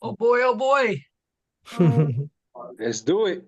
Oh boy, oh boy. Oh, Let's do it.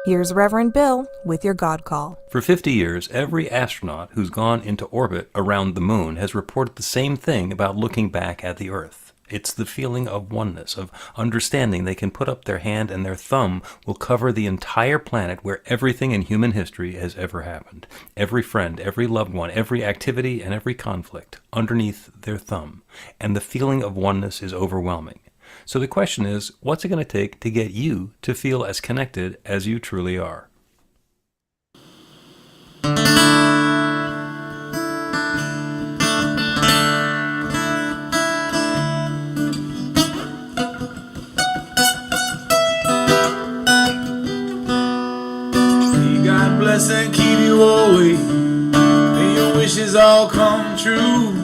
Here's Reverend Bill with your God Call. For 50 years, every astronaut who's gone into orbit around the moon has reported the same thing about looking back at the Earth. It's the feeling of oneness, of understanding they can put up their hand and their thumb will cover the entire planet where everything in human history has ever happened. Every friend, every loved one, every activity, and every conflict underneath their thumb. And the feeling of oneness is overwhelming. So the question is, what's it going to take to get you to feel as connected as you truly are? May God bless and keep you always. May your wishes all come true.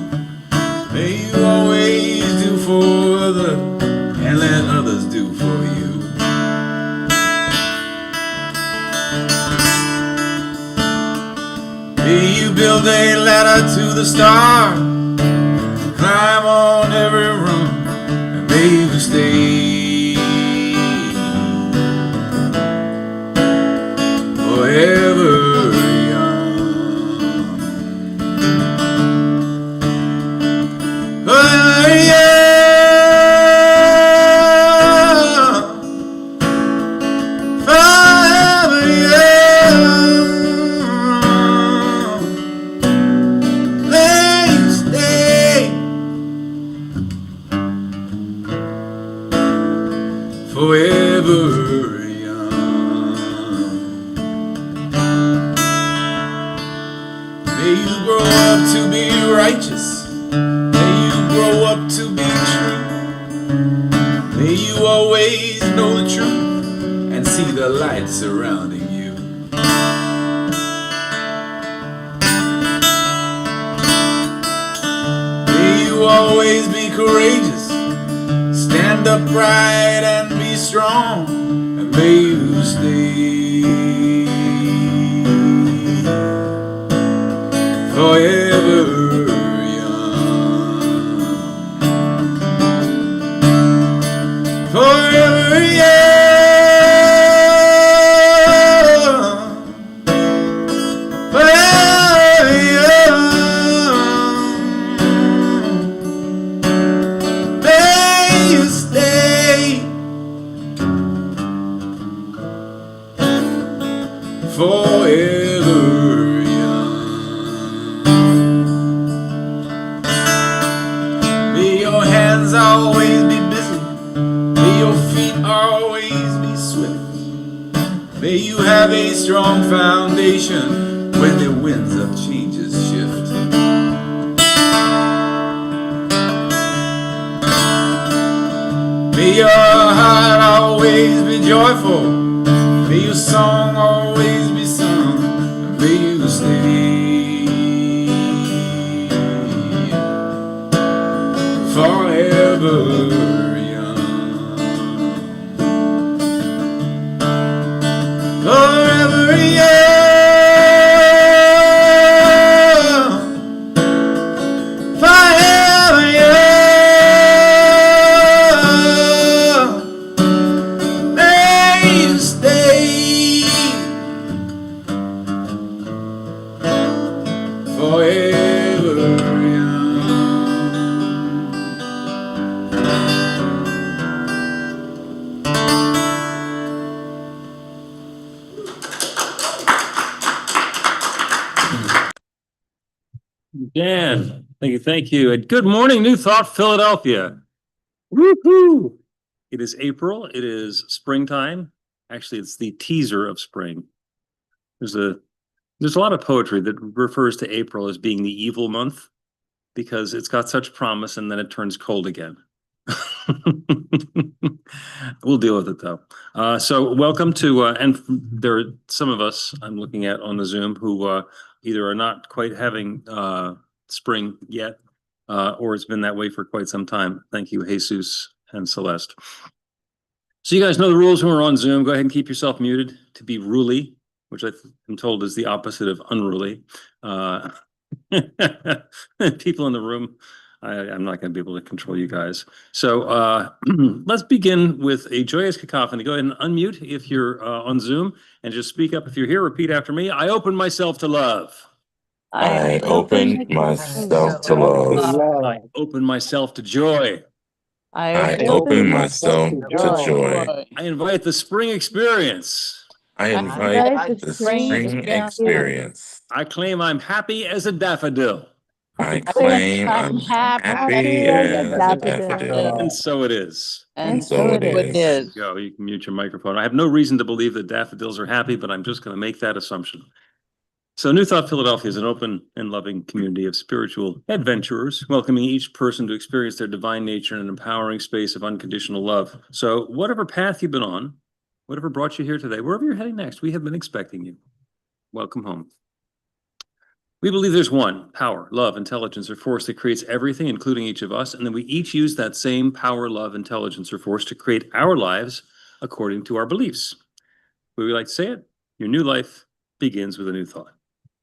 May you always do for others and let others do for you. May you build a ladder to the star, climb on every rung, and may you stay forever young. Forever young. Forever young. May you grow up to be righteous. May you grow up to be true. May you always know the truth and see the light surrounding you. May you always be courageous, stand upright and be strong, and may you stay forever young. Forever young. Forever young. May you stay forever young. May your hands always be busy. May your feet always be swift. May you have a strong foundation when the winds of changes shift. May your heart always be joyful. May your song always be sung, and may you stay forever young. Forever young. Forever young. May you stay forever young. Dan, thank you. And good morning, New Thought, Philadelphia. Woohoo! It is April. It is springtime. Actually, it's the teaser of spring. There's a lot of poetry that refers to April as being the evil month because it's got such promise and then it turns cold again. We'll deal with it though. So welcome to, and there are some of us I'm looking at on the Zoom who either are not quite having spring yet or it's been that way for quite some time. Thank you, Jesus and Celeste. So you guys know the rules when we're on Zoom. Go ahead and keep yourself muted to be ruly, which I'm told is the opposite of unruly. People in the room, I'm not going to be able to control you guys. So let's begin with a joyous cacophony. Go ahead and unmute if you're on Zoom and just speak up if you're here. Repeat after me. I open myself to love. I open myself to love. I open myself to joy. I open myself to joy. I invite the spring experience. I invite the spring experience. I claim I'm happy as a daffodil. I claim I'm happy as a daffodil. And so it is. And so it is. Go, you can mute your microphone. I have no reason to believe that daffodils are happy, but I'm just going to make that assumption. So New Thought Philadelphia is an open and loving community of spiritual adventurers, welcoming each person to experience their divine nature in an empowering space of unconditional love. So whatever path you've been on, whatever brought you here today, wherever you're heading next, we have been expecting you. Welcome home. We believe there's one power, love, intelligence, or force that creates everything, including each of us, and then we each use that same power, love, intelligence, or force to create our lives according to our beliefs. Would we like to say it? Your new life begins with a new thought.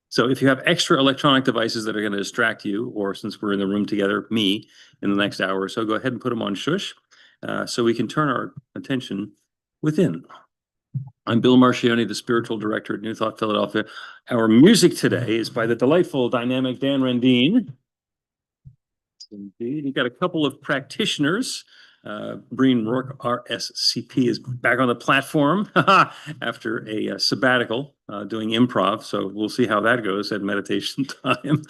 So if you have extra electronic devices that are going to distract you, or since we're in the room together, me, in the next hour or so, go ahead and put them on shush so we can turn our attention within. I'm Bill Marchiony, the spiritual director at New Thought Philadelphia. Our music today is by the delightful, dynamic Dan Rendine. Indeed, you've got a couple of practitioners. Breen Rourke, RSCP, is back on the platform after a sabbatical doing improv. So we'll see how that goes at meditation time.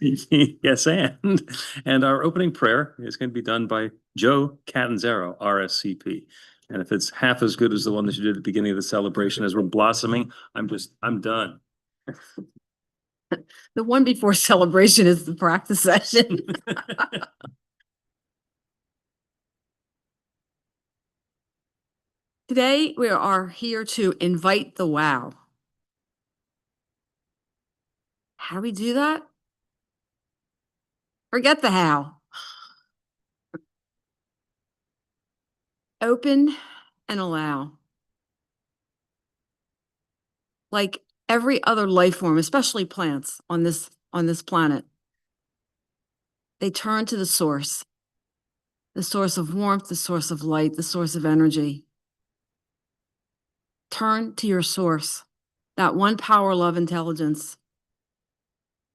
Yes, and our opening prayer is going to be done by Joe Catanzaro, RSCP. And if it's half as good as the one that you did at the beginning of the celebration as we're blossoming, I'm done. The one before celebration is the practice session. Today, we are here to invite the wow. How do we do that? Forget the how. Open and allow. Like every other life form, especially plants on this planet, they turn to the source of warmth, the source of light, the source of energy. Turn to your source, that one power, love, intelligence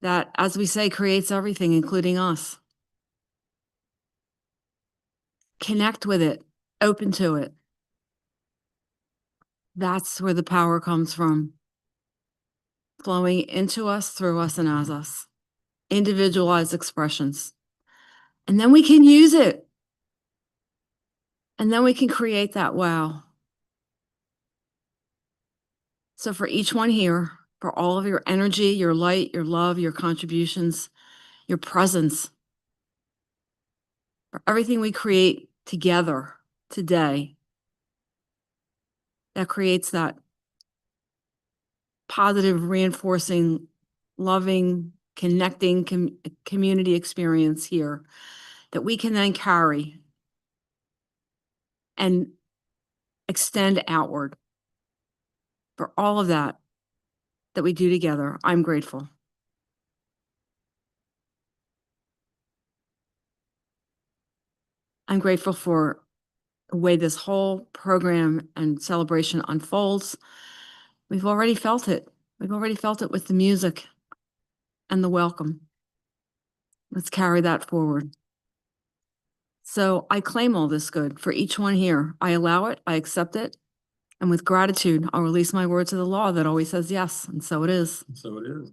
that, as we say, creates everything, including us. Connect with it, open to it. That's where the power comes from, flowing into us, through us, and as us. Individualized expressions. And then we can use it. And then we can create that wow. So for each one here, for all of your energy, your light, your love, your contributions, your presence, for everything we create together today, that creates that positive, reinforcing, loving, connecting community experience here that we can then carry and extend outward. For all of that we do together, I'm grateful. I'm grateful for the way this whole program and celebration unfolds. We've already felt it. We've already felt it with the music and the welcome. Let's carry that forward. So I claim all this good for each one here. I allow it, I accept it, and with gratitude, I'll release my word to the law that always says yes, and so it is. So it is.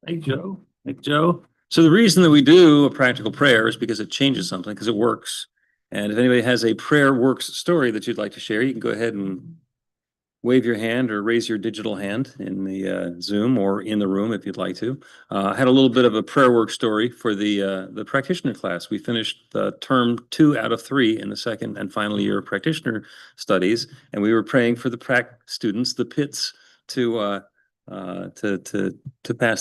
Thank Joe. Thank Joe. So the reason that we do a practical prayer is because it changes something, because it works. And if anybody has a prayer works story that you'd like to share, you can go ahead and wave your hand or raise your digital hand in the Zoom or in the room if you'd like to. I had a little bit of a prayer work story for the practitioner class. We finished term 2 out of 3 in the second and final year of practitioner studies, and we were praying for the students, the pits, to pass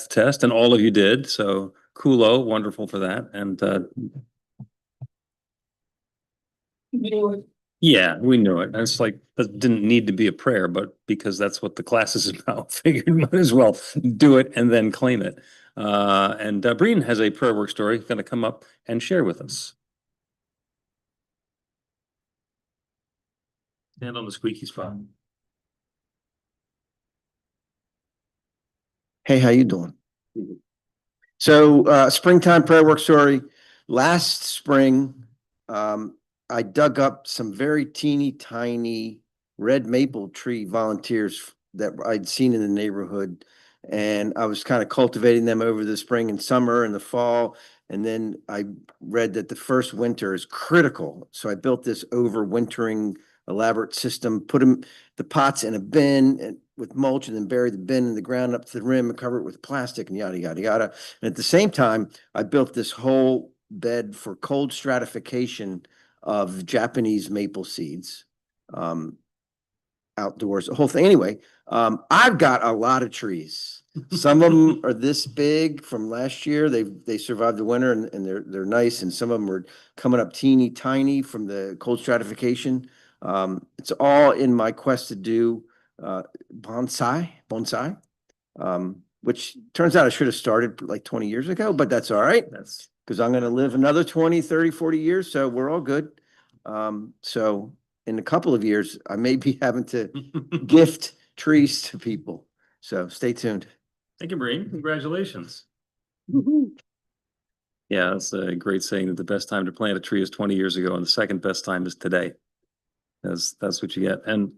the test, and all of you did. So Kulo, wonderful for that. And yeah, we knew it. And it's like, that didn't need to be a prayer, but because that's what the class is about, figured might as well do it and then claim it. And Breen has a prayer work story going to come up and share with us. Stand on the squeaky spot. Hey, how you doing? So, springtime prayer work story. Last spring, I dug up some very teeny tiny red maple tree volunteers that I'd seen in the neighborhood. And I was kind of cultivating them over the spring and summer and the fall. And then I read that the first winter is critical. So I built this overwintering elaborate system, put the pots in a bin and with mulch, and then bury the bin in the ground up to the rim and cover it with plastic and yada, yada, yada. And at the same time, I built this whole bed for cold stratification of Japanese maple seeds, outdoors, the whole thing. Anyway, I've got a lot of trees. Some of them are this big from last year. They survived the winter and they're nice. And some of them are coming up teeny tiny from the cold stratification. It's all in my quest to do bonsai, which turns out I should have started like 20 years ago, but that's all right. That's because I'm going to live another 20, 30, 40 years. So we're all good. So in a couple of years, I may be having to gift trees to people. So stay tuned. Thank you, Breen. Congratulations. Yeah, that's a great saying that the best time to plant a tree is 20 years ago, and the second best time is today. That's what you get. And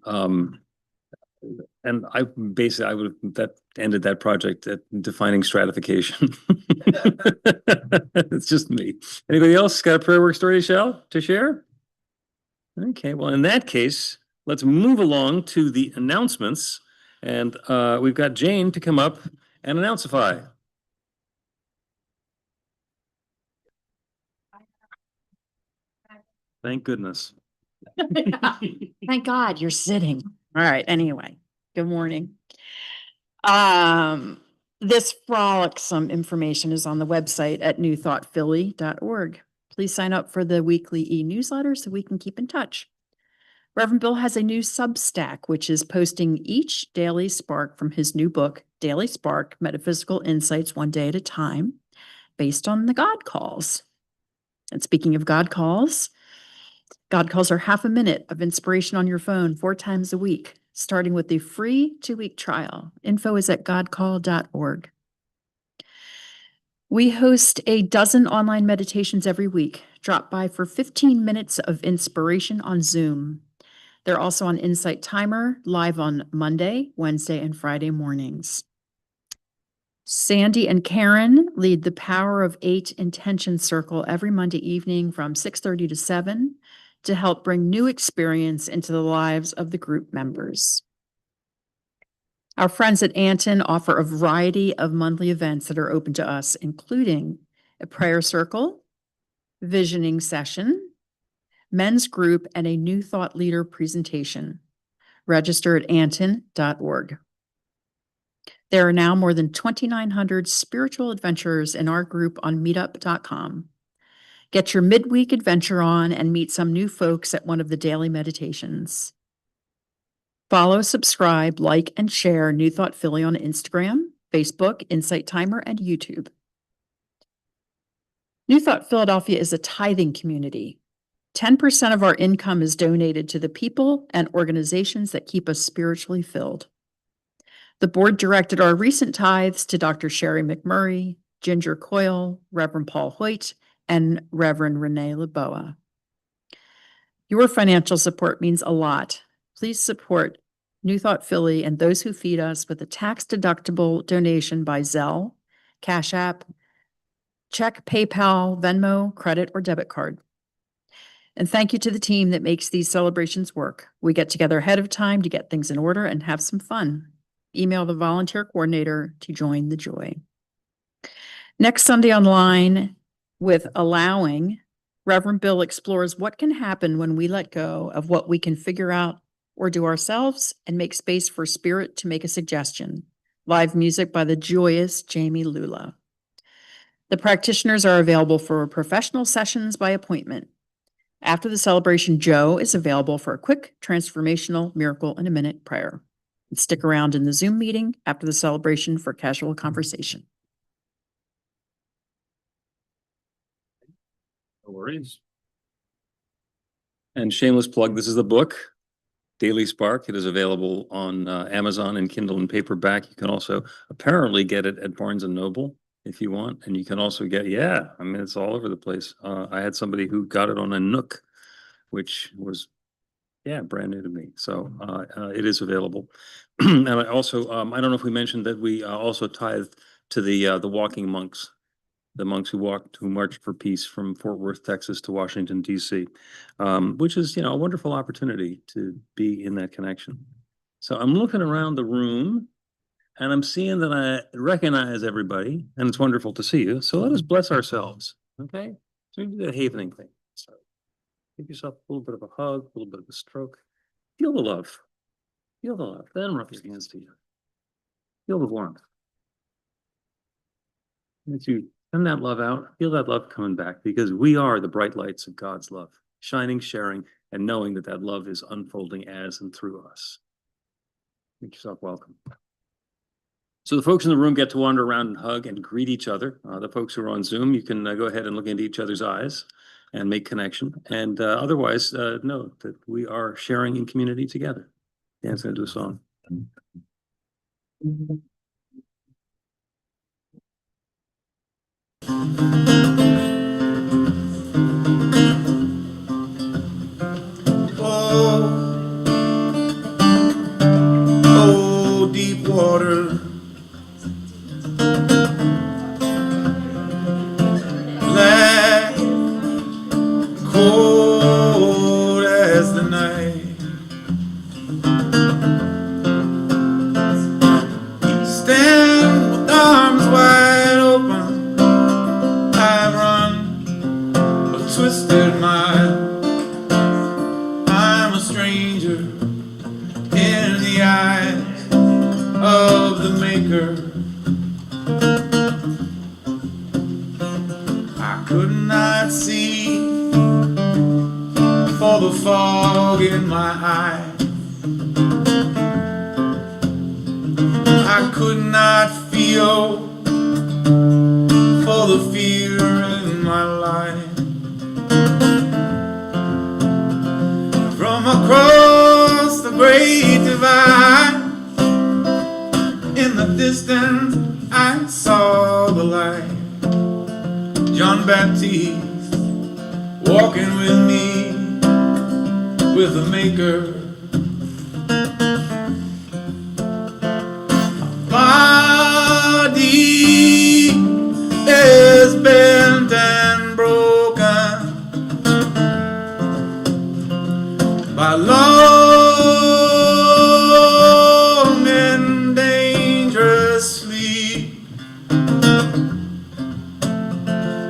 I basically, that ended that project at defining stratification. It's just me. Anybody else got a prayer work story to share? Okay, well, in that case, let's move along to the announcements. And we've got Jane to come up and announceify. Thank goodness. Thank God you're sitting. All right, anyway, good morning. This frolicsome information is on the website at newthoughtphilly.org. Please sign up for the weekly e-newsletter so we can keep in touch. Reverend Bill has a new Substack, which is posting each daily spark from his new book, Daily Spark, Metaphysical Insights One Day at a Time, based on the God Calls. And speaking of God Calls are half a minute of inspiration on your phone 4 times a week, starting with the free 2-week trial. Info is at godcall.org. We host a dozen online meditations every week. Drop by for 15 minutes of inspiration on Zoom. They're also on Insight Timer, live on Monday, Wednesday, and Friday mornings. Sandy and Karen lead the Power of 8 Intention Circle every Monday evening from 6:30 to 7 to help bring new experience into the lives of the group members. Our friends at Anton offer a variety of monthly events that are open to us, including a prayer circle, visioning session, men's group, and a New Thought Leader presentation. Register at anton.org. There are now more than 2,900 spiritual adventurers in our group on meetup.com. Get your midweek adventure on and meet some new folks at one of the daily meditations. Follow, subscribe, like, and share New Thought Philly on Instagram, Facebook, Insight Timer, and YouTube. New Thought Philadelphia is a tithing community. 10% of our income is donated to the people and organizations that keep us spiritually filled. The board directed our recent tithes to Dr. Sherry McMurray, Ginger Coyle, Reverend Paul Hoyt, and Reverend Renee Laboa. Your financial support means a lot. Please support New Thought Philly and those who feed us with a tax-deductible donation by Zelle, Cash App, check, PayPal, Venmo, credit, or debit card. And thank you to the team that makes these celebrations work. We get together ahead of time to get things in order and have some fun. Email the volunteer coordinator to join the joy. Next Sunday online with Allowing, Reverend Bill explores what can happen when we let go of what we can figure out or do ourselves and make space for spirit to make a suggestion. Live music by the joyous Jamie Lula. The practitioners are available for professional sessions by appointment. After the celebration, Joe is available for a quick transformational miracle in a minute prayer. And stick around in the Zoom meeting after the celebration for casual conversation. No worries. And shameless plug, this is the book, Daily Spark. It is available on Amazon and Kindle and paperback. You can also apparently get it at Barnes and Noble if you want. And you can also get, I mean, it's all over the place. I had somebody who got it on a Nook, which was, brand new to me. So it is available. And I also, I don't know if we mentioned that we also tithe to the walking monks. The monks who marched for peace from Fort Worth, Texas to Washington, D.C., which is, a wonderful opportunity to be in that connection. So I'm looking around the room and I'm seeing that I recognize everybody, and it's wonderful to see you. So let us bless ourselves. Okay? So we do the havening thing. So give yourself a little bit of a hug, a little bit of a stroke. Feel the love. Feel the love. Then rub your hands together. Feel the warmth. As you send that love out, feel that love coming back, because we are the bright lights of God's love, shining, sharing, and knowing that that love is unfolding as and through us. Make yourself welcome. So the folks in the room get to wander around and hug and greet each other. The folks who are on Zoom, you can go ahead and look into each other's eyes and make connection. And otherwise, know that we are sharing in community together. Dan's going to do a song. Oh, deep water, black, cold as the night, stand with arms wide open, I run a twisted mile. I'm a stranger in the eyes of the Maker. I could not see for the fog in my eye. I could not feel for the fear in my life. From across the great divide, in the distance I saw the light. John Baptiste walking with me, with the Maker. Body is bent and broken by long and dangerous sleep.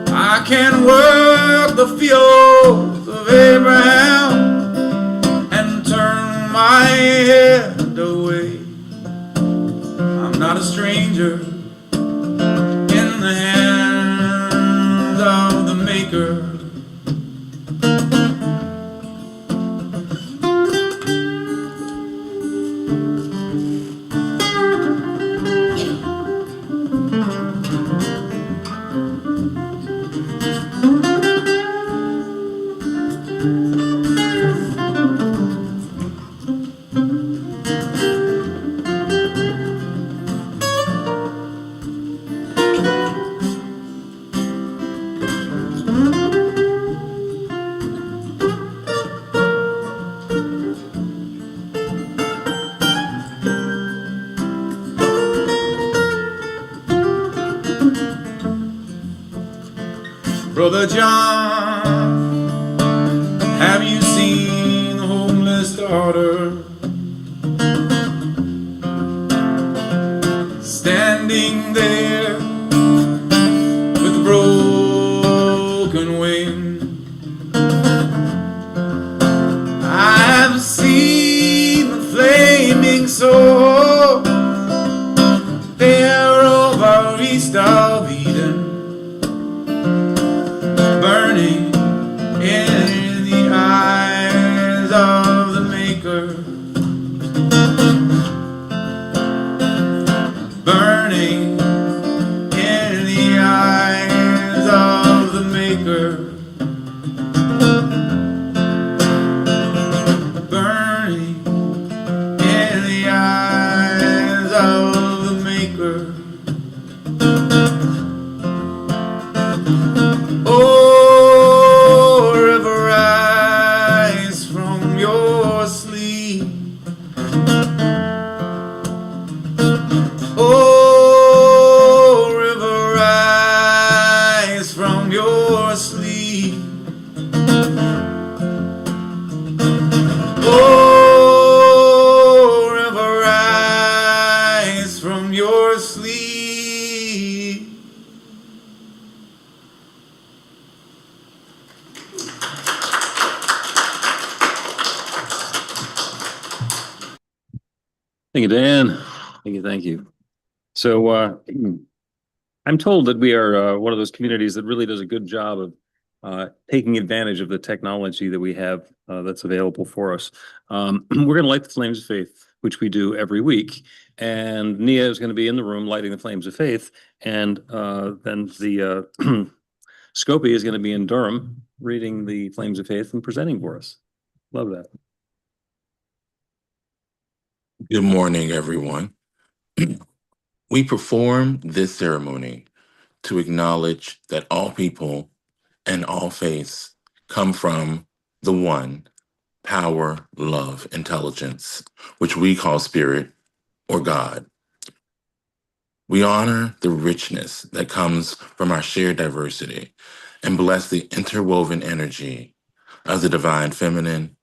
I can work the fields of Abraham and turn my head away. I'm not a stranger in the hands of the Maker. Brother John, have you seen the homeless daughter standing there with a broken wing? I've seen the flaming sword there over east of Eden. you're asleep. Oh, river, rise from your sleep. Thank you, Dan. Thank you. So I'm told that we are one of those communities that really does a good job of taking advantage of the technology that we have that's available for us. We're going to light the flames of faith, which we do every week. And Nia is going to be in the room lighting the flames of faith. And then the Scopy is going to be in Durham reading the flames of faith and presenting for us. Love that. Good morning, everyone. We perform this ceremony to acknowledge that all people and all faiths come from the one power, love, intelligence, which we call spirit or God. We honor the richness that comes from our shared diversity and bless the interwoven energy of the divine feminine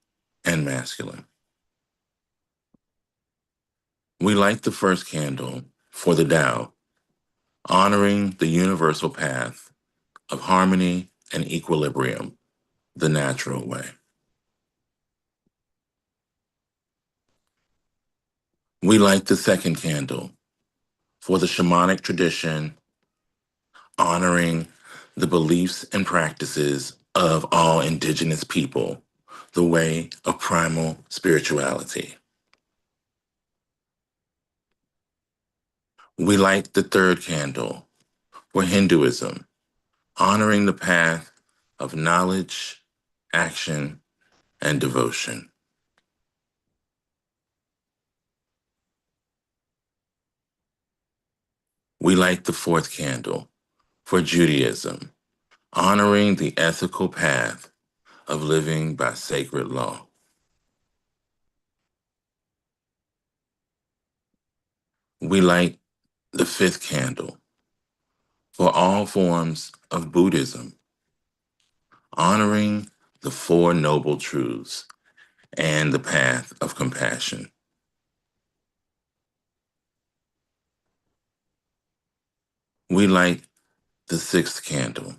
and masculine. We light the first candle for the Tao, honoring the universal path of harmony and equilibrium, the natural way. We light the second candle for the shamanic tradition, honoring the beliefs and practices of all indigenous people, the way of primal spirituality. We light the third candle for Hinduism, honoring the path of knowledge, action, and devotion. We light the fourth candle for Judaism, honoring the ethical path of living by sacred law. We light the fifth candle for all forms of Buddhism, honoring the Four Noble Truths and the path of compassion. We light the sixth candle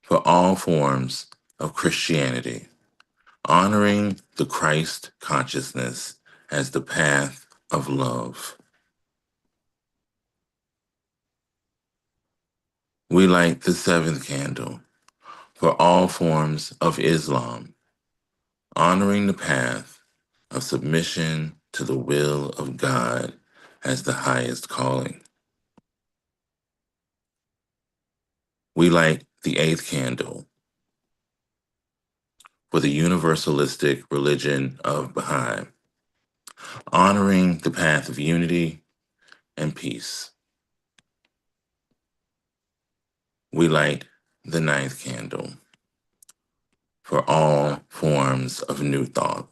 for all forms of Christianity, honoring the Christ consciousness as the path of love. We light the seventh candle for all forms of Islam, honoring the path of submission to the will of God as the highest calling. We light the eighth candle for the universalistic religion of Baha'i, honoring the path of unity and peace. We light the ninth candle for all forms of New Thought,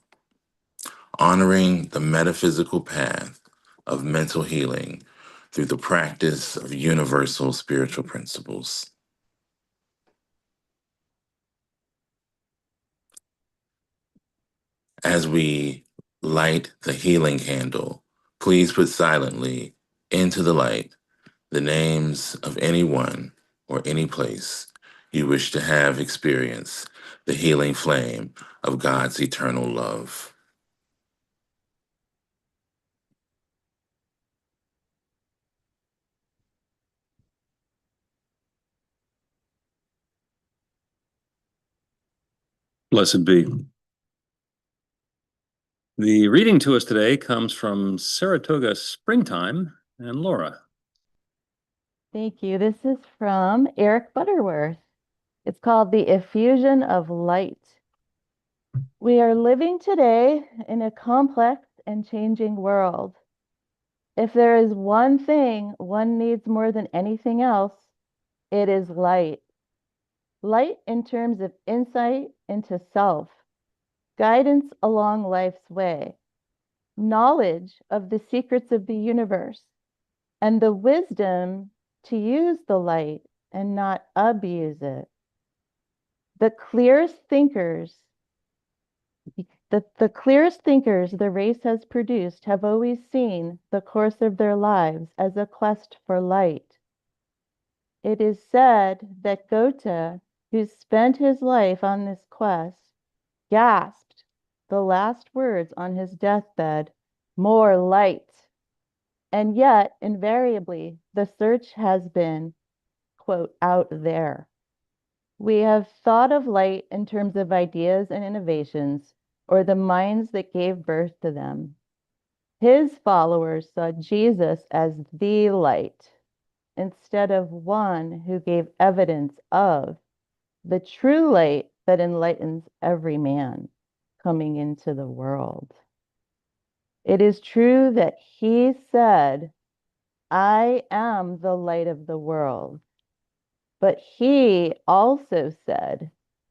honoring the metaphysical path of mental healing through the practice of universal spiritual principles. As we light the healing candle, please put silently into the light the names of anyone or any place you wish to have experience the healing flame of God's eternal love. Blessed be. The reading to us today comes from Saratoga Springtime and Laura. Thank you. This is from Eric Butterworth. It's called The Effusion of Light. We are living today in a complex and changing world. If there is one thing one needs more than anything else, it is light. Light in terms of insight into self, guidance along life's way, knowledge of the secrets of the universe, and the wisdom to use the light and not abuse it. The clearest thinkers the race has produced have always seen the course of their lives as a quest for light. It is said that Goethe, who spent his life on this quest, gasped the last words on his deathbed, "More light." And yet, invariably, the search has been, quote, "out there." We have thought of light in terms of ideas and innovations, or the minds that gave birth to them. His followers saw Jesus as the light, instead of one who gave evidence of the true light that enlightens every man coming into the world. It is true that he said, "I am the light of the world." But he also said,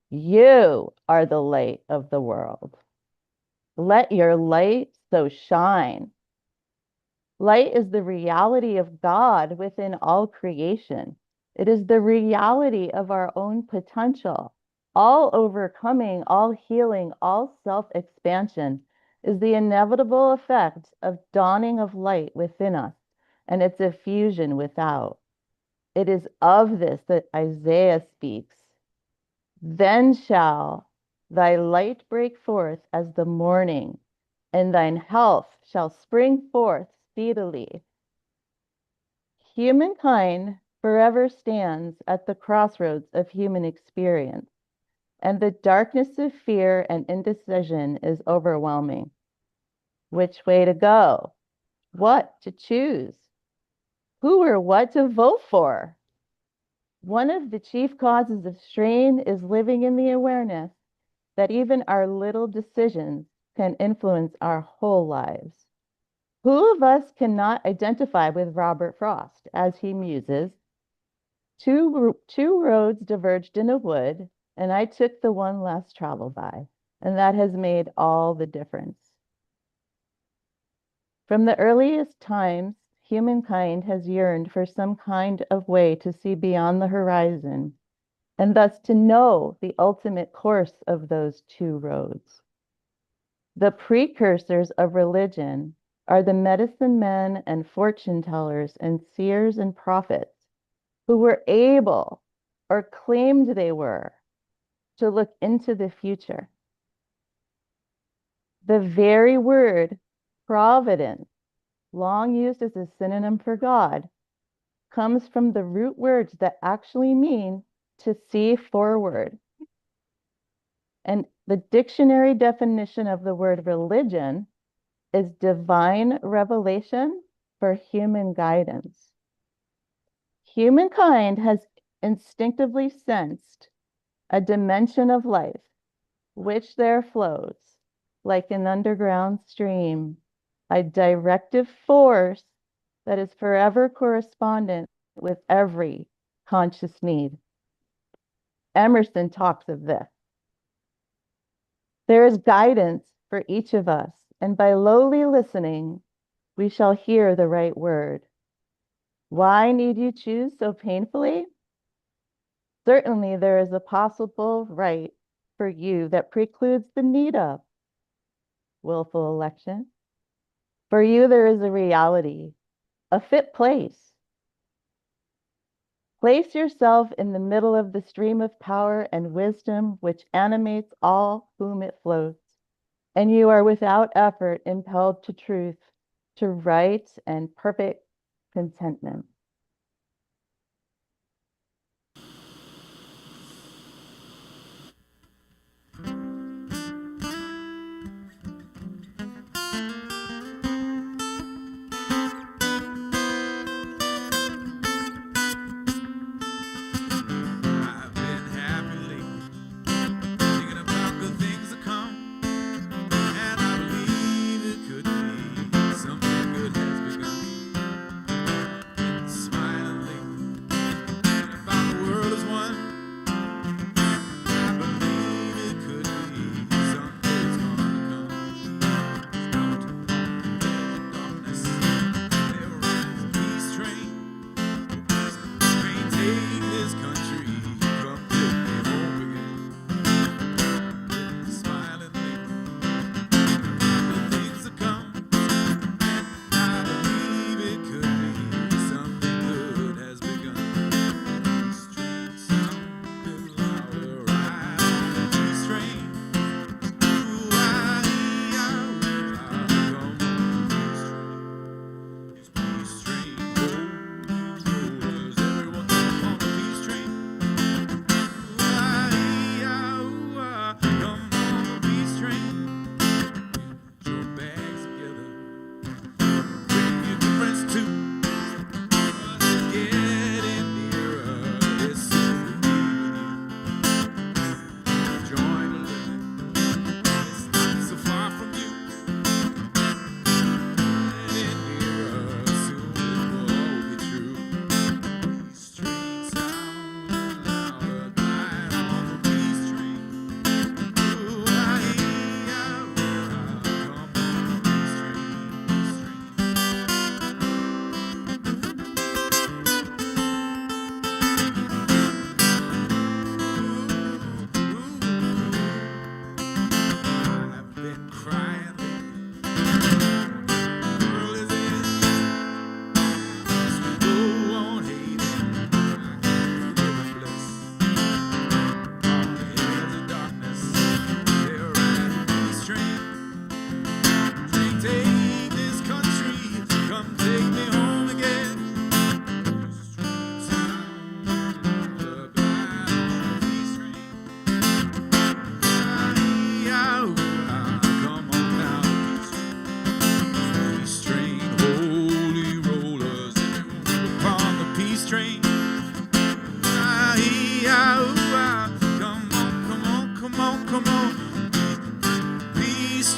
"You are the light of the world. Let your light so shine." Light is the reality of God within all creation. It is the reality of our own potential. All overcoming, all healing, all self-expansion is the inevitable effect of dawning of light within us and its effusion without. It is of this that Isaiah speaks. "Then shall thy light break forth as the morning, and thine health shall spring forth speedily." Humankind forever stands at the crossroads of human experience, and the darkness of fear and indecision is overwhelming. Which way to go? What to choose? Who or what to vote for? One of the chief causes of strain is living in the awareness that even our little decisions can influence our whole lives. Who of us cannot identify with Robert Frost as he muses, two roads diverged in a wood, and I took the one less traveled by, and that has made all the difference. From the earliest times, humankind has yearned for some kind of way to see beyond the horizon, and thus to know the ultimate course of those two roads. The precursors of religion are the medicine men and fortune tellers and seers and prophets who were able, or claimed they were, to look into the future. The very word providence, long used as a synonym for God, comes from the root words that actually mean to see forward. And the dictionary definition of the word religion is divine revelation for human guidance. Humankind has instinctively sensed a dimension of life which there flows, like an underground stream, a directive force that is forever correspondent with every conscious need. Emerson talks of this. There is guidance for each of us, and by lowly listening, we shall hear the right word. Why need you choose so painfully? Certainly there is a possible right for you that precludes the need of willful election. For you, there is a reality, a fit place. Place yourself in the middle of the stream of power and wisdom which animates all whom it floats, and you are without effort impelled to truth, to right and perfect contentment. I've been happily thinking about good things to come, and I believe it could be something good has begun.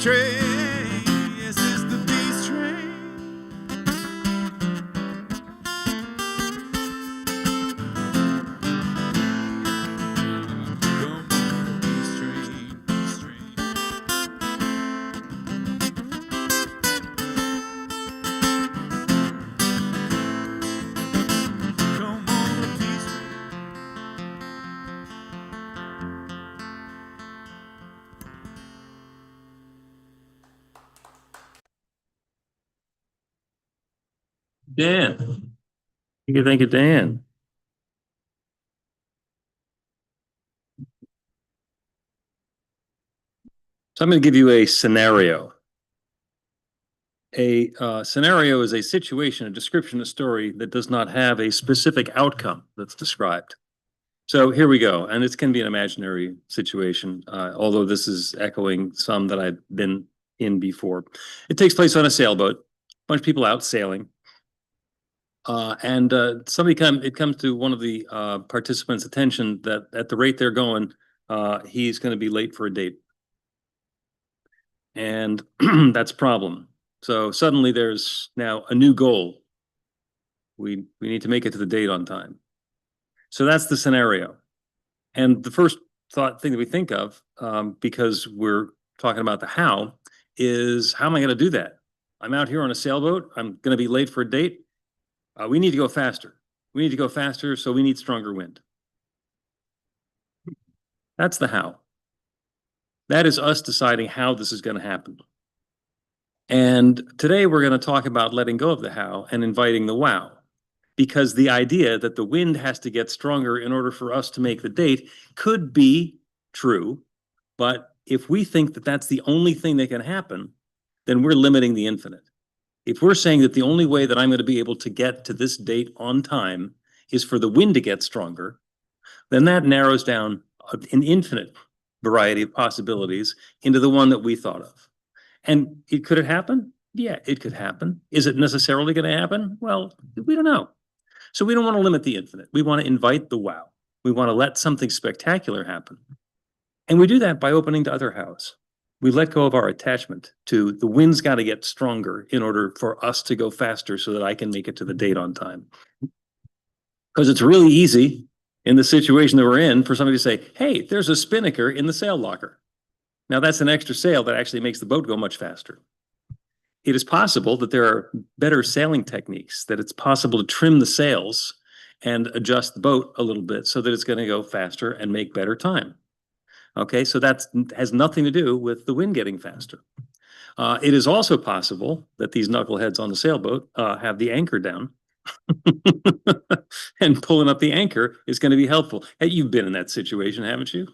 peace train. Yes, it's the peace train. Come on, peace train, peace train. Come on, peace train. Dan. Thank you, Dan. So I'm going to give you a scenario. A scenario is a situation, a description, a story that does not have a specific outcome that's described. So here we go, and it can be an imaginary situation, although this is echoing some that I've been in before. It takes place on a sailboat, a bunch of people out sailing, and it comes to one of the participants' attention that at the rate they're going, he's going to be late for a date, and that's a problem. So suddenly there's now a new goal. We need to make it to the date on time. So that's the scenario. And the first thing that we think of, because we're talking about the how, is how am I going to do that? I'm out here on a sailboat. I'm going to be late for a date. We need to go faster. We need to go faster, so we need stronger wind. That's the how. That is us deciding how this is going to happen. And today we're going to talk about letting go of the how and inviting the wow. Because the idea that the wind has to get stronger in order for us to make the date could be true. But if we think that that's the only thing that can happen, then we're limiting the infinite. If we're saying that the only way that I'm going to be able to get to this date on time is for the wind to get stronger, then that narrows down an infinite variety of possibilities into the one that we thought of. And could it happen? Yeah, it could happen. Is it necessarily going to happen? Well, we don't know. So we don't want to limit the infinite. We want to invite the wow. We want to let something spectacular happen. And we do that by opening to other hows. We let go of our attachment to the wind's got to get stronger in order for us to go faster so that I can make it to the date on time. Because it's really easy in the situation that we're in for somebody to say, hey, there's a spinnaker in the sail locker. Now that's an extra sail that actually makes the boat go much faster. It is possible that there are better sailing techniques, that it's possible to trim the sails and adjust the boat a little bit so that it's going to go faster and make better time. Okay, so that has nothing to do with the wind getting faster. It is also possible that these knuckleheads on the sailboat have the anchor down and pulling up the anchor is going to be helpful. Hey, you've been in that situation, haven't you?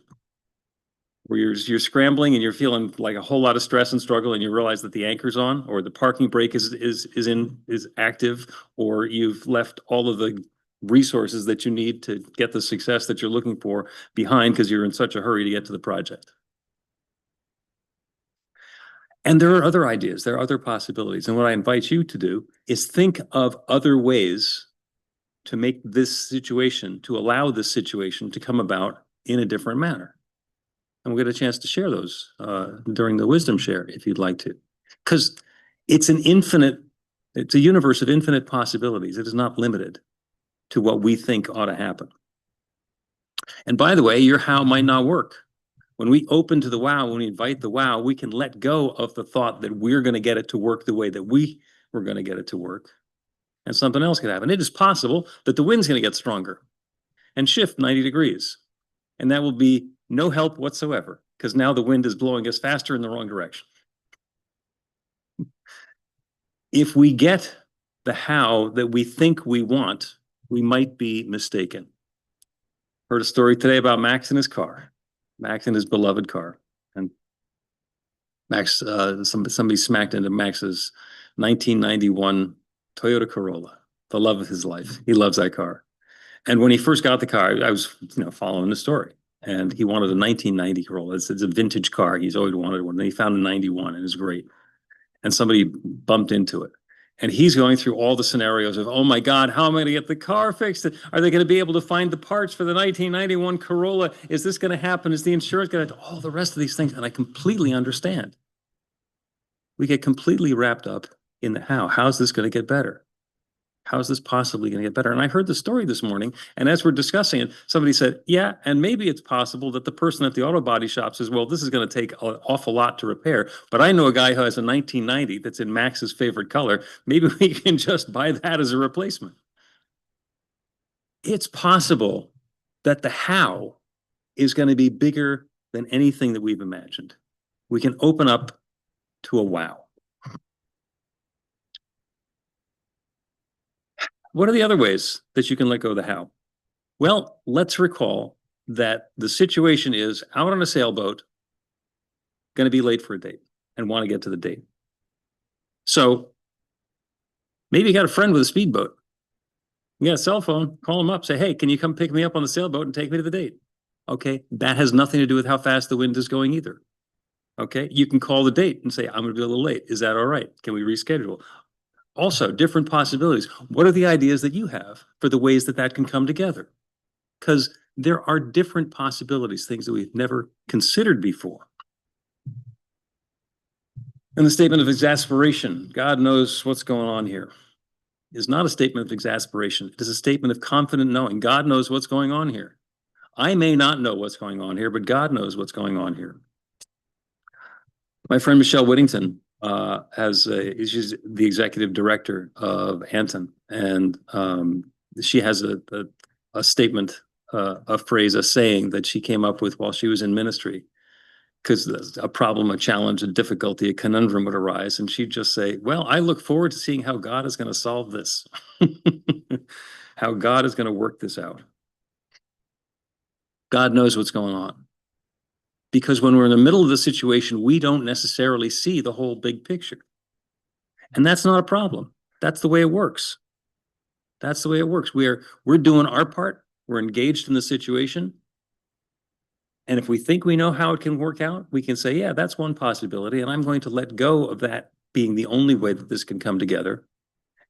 Where you're scrambling and you're feeling like a whole lot of stress and struggle, and you realize that the anchor's on, or the parking brake is active, or you've left all of the resources that you need to get the success that you're looking for behind because you're in such a hurry to get to the project. And there are other ideas, there are other possibilities. And what I invite you to do is think of other ways to make this situation, to allow this situation to come about in a different manner. And we'll get a chance to share those during the wisdom share if you'd like to. Because it's a universe of infinite possibilities. It is not limited to what we think ought to happen. And by the way, your how might not work. When we open to the wow, when we invite the wow, we can let go of the thought that we're going to get it to work the way that we were going to get it to work. And something else could happen. It is possible that the wind's going to get stronger and shift 90 degrees. And that will be no help whatsoever, because now the wind is blowing us faster in the wrong direction. If we get the how that we think we want, we might be mistaken. Heard a story today about Max and his car. Max and his beloved car. And Max, somebody smacked into Max's 1991 Toyota Corolla, the love of his life. He loves that car. And when he first got the car, I was following the story. And he wanted a 1990 Corolla. It's a vintage car. He's always wanted one. And he found a 91, and it was great. And somebody bumped into it. And he's going through all the scenarios of, oh my God, how am I going to get the car fixed? Are they going to be able to find the parts for the 1991 Corolla? Is this going to happen? Is the insurance going to, all the rest of these things? And I completely understand. We get completely wrapped up in the how. How's this going to get better? How is this possibly going to get better? And I heard the story this morning, and as we're discussing it, somebody said, yeah, and maybe it's possible that the person at the auto body shop says, well, this is going to take an awful lot to repair, but I know a guy who has a 1990 that's in Max's favorite color. Maybe we can just buy that as a replacement. It's possible that the how is going to be bigger than anything that we've imagined. We can open up to a wow. What are the other ways that you can let go of the how? Well, let's recall that the situation is out on a sailboat, going to be late for a date and want to get to the date. So maybe you got a friend with a speedboat. You got a cell phone, call them up, say, hey, can you come pick me up on the sailboat and take me to the date? Okay, that has nothing to do with how fast the wind is going either. Okay, you can call the date and say, I'm going to be a little late. Is that all right? Can we reschedule? Also, different possibilities. What are the ideas that you have for the ways that that can come together? Because there are different possibilities, things that we've never considered before. And the statement of exasperation, God knows what's going on here, is not a statement of exasperation. It is a statement of confident knowing. God knows what's going on here. I may not know what's going on here, but God knows what's going on here. My friend Michelle Whittington she's the executive director of Anton, and she has a statement, a phrase, a saying that she came up with while she was in ministry, because a problem, a challenge, a difficulty, a conundrum would arise, and she'd just say, well, I look forward to seeing how God is going to solve this, how God is going to work this out. God knows what's going on. Because when we're in the middle of the situation, we don't necessarily see the whole big picture. And that's not a problem. That's the way it works. That's the way it works. We're doing our part. We're engaged in the situation. And if we think we know how it can work out, we can say, yeah, that's one possibility. And I'm going to let go of that being the only way that this can come together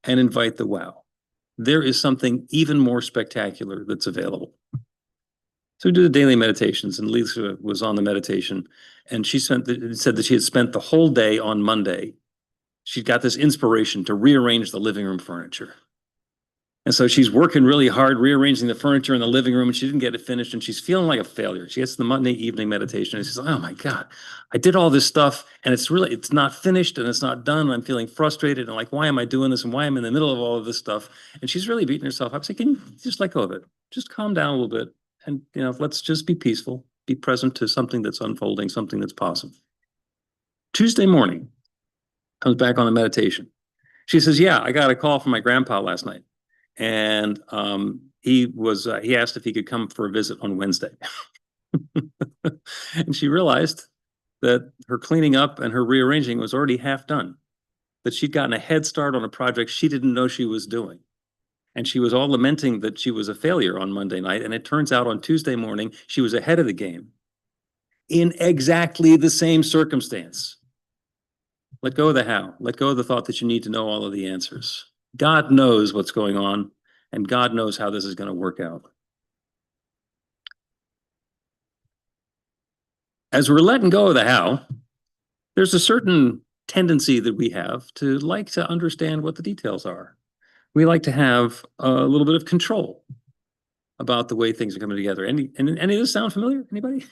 and invite the wow. There is something even more spectacular that's available. So we do the daily meditations, and Lisa was on the meditation, and she said that she had spent the whole day on Monday. She got this inspiration to rearrange the living room furniture. And so she's working really hard, rearranging the furniture in the living room, and she didn't get it finished, and she's feeling like a failure. She gets to the Monday evening meditation, and she says, oh my God, I did all this stuff, and it's not finished, and it's not done, and I'm feeling frustrated, and like, why am I doing this, and why am I in the middle of all of this stuff? And she's really beating herself up. I said, can you just let go of it? Just calm down a little bit. And, let's just be peaceful, be present to something that's unfolding, something that's possible. Tuesday morning, comes back on the meditation. She says, yeah, I got a call from my grandpa last night. And he asked if he could come for a visit on Wednesday. And she realized that her cleaning up and her rearranging was already half done, that she'd gotten a head start on a project she didn't know she was doing. And she was all lamenting that she was a failure on Monday night. And it turns out on Tuesday morning, she was ahead of the game in exactly the same circumstance. Let go of the how. Let go of the thought that you need to know all of the answers. God knows what's going on, and God knows how this is going to work out. As we're letting go of the how, there's a certain tendency that we have to like to understand what the details are. We like to have a little bit of control about the way things are coming together. Any of this sound familiar? Anybody?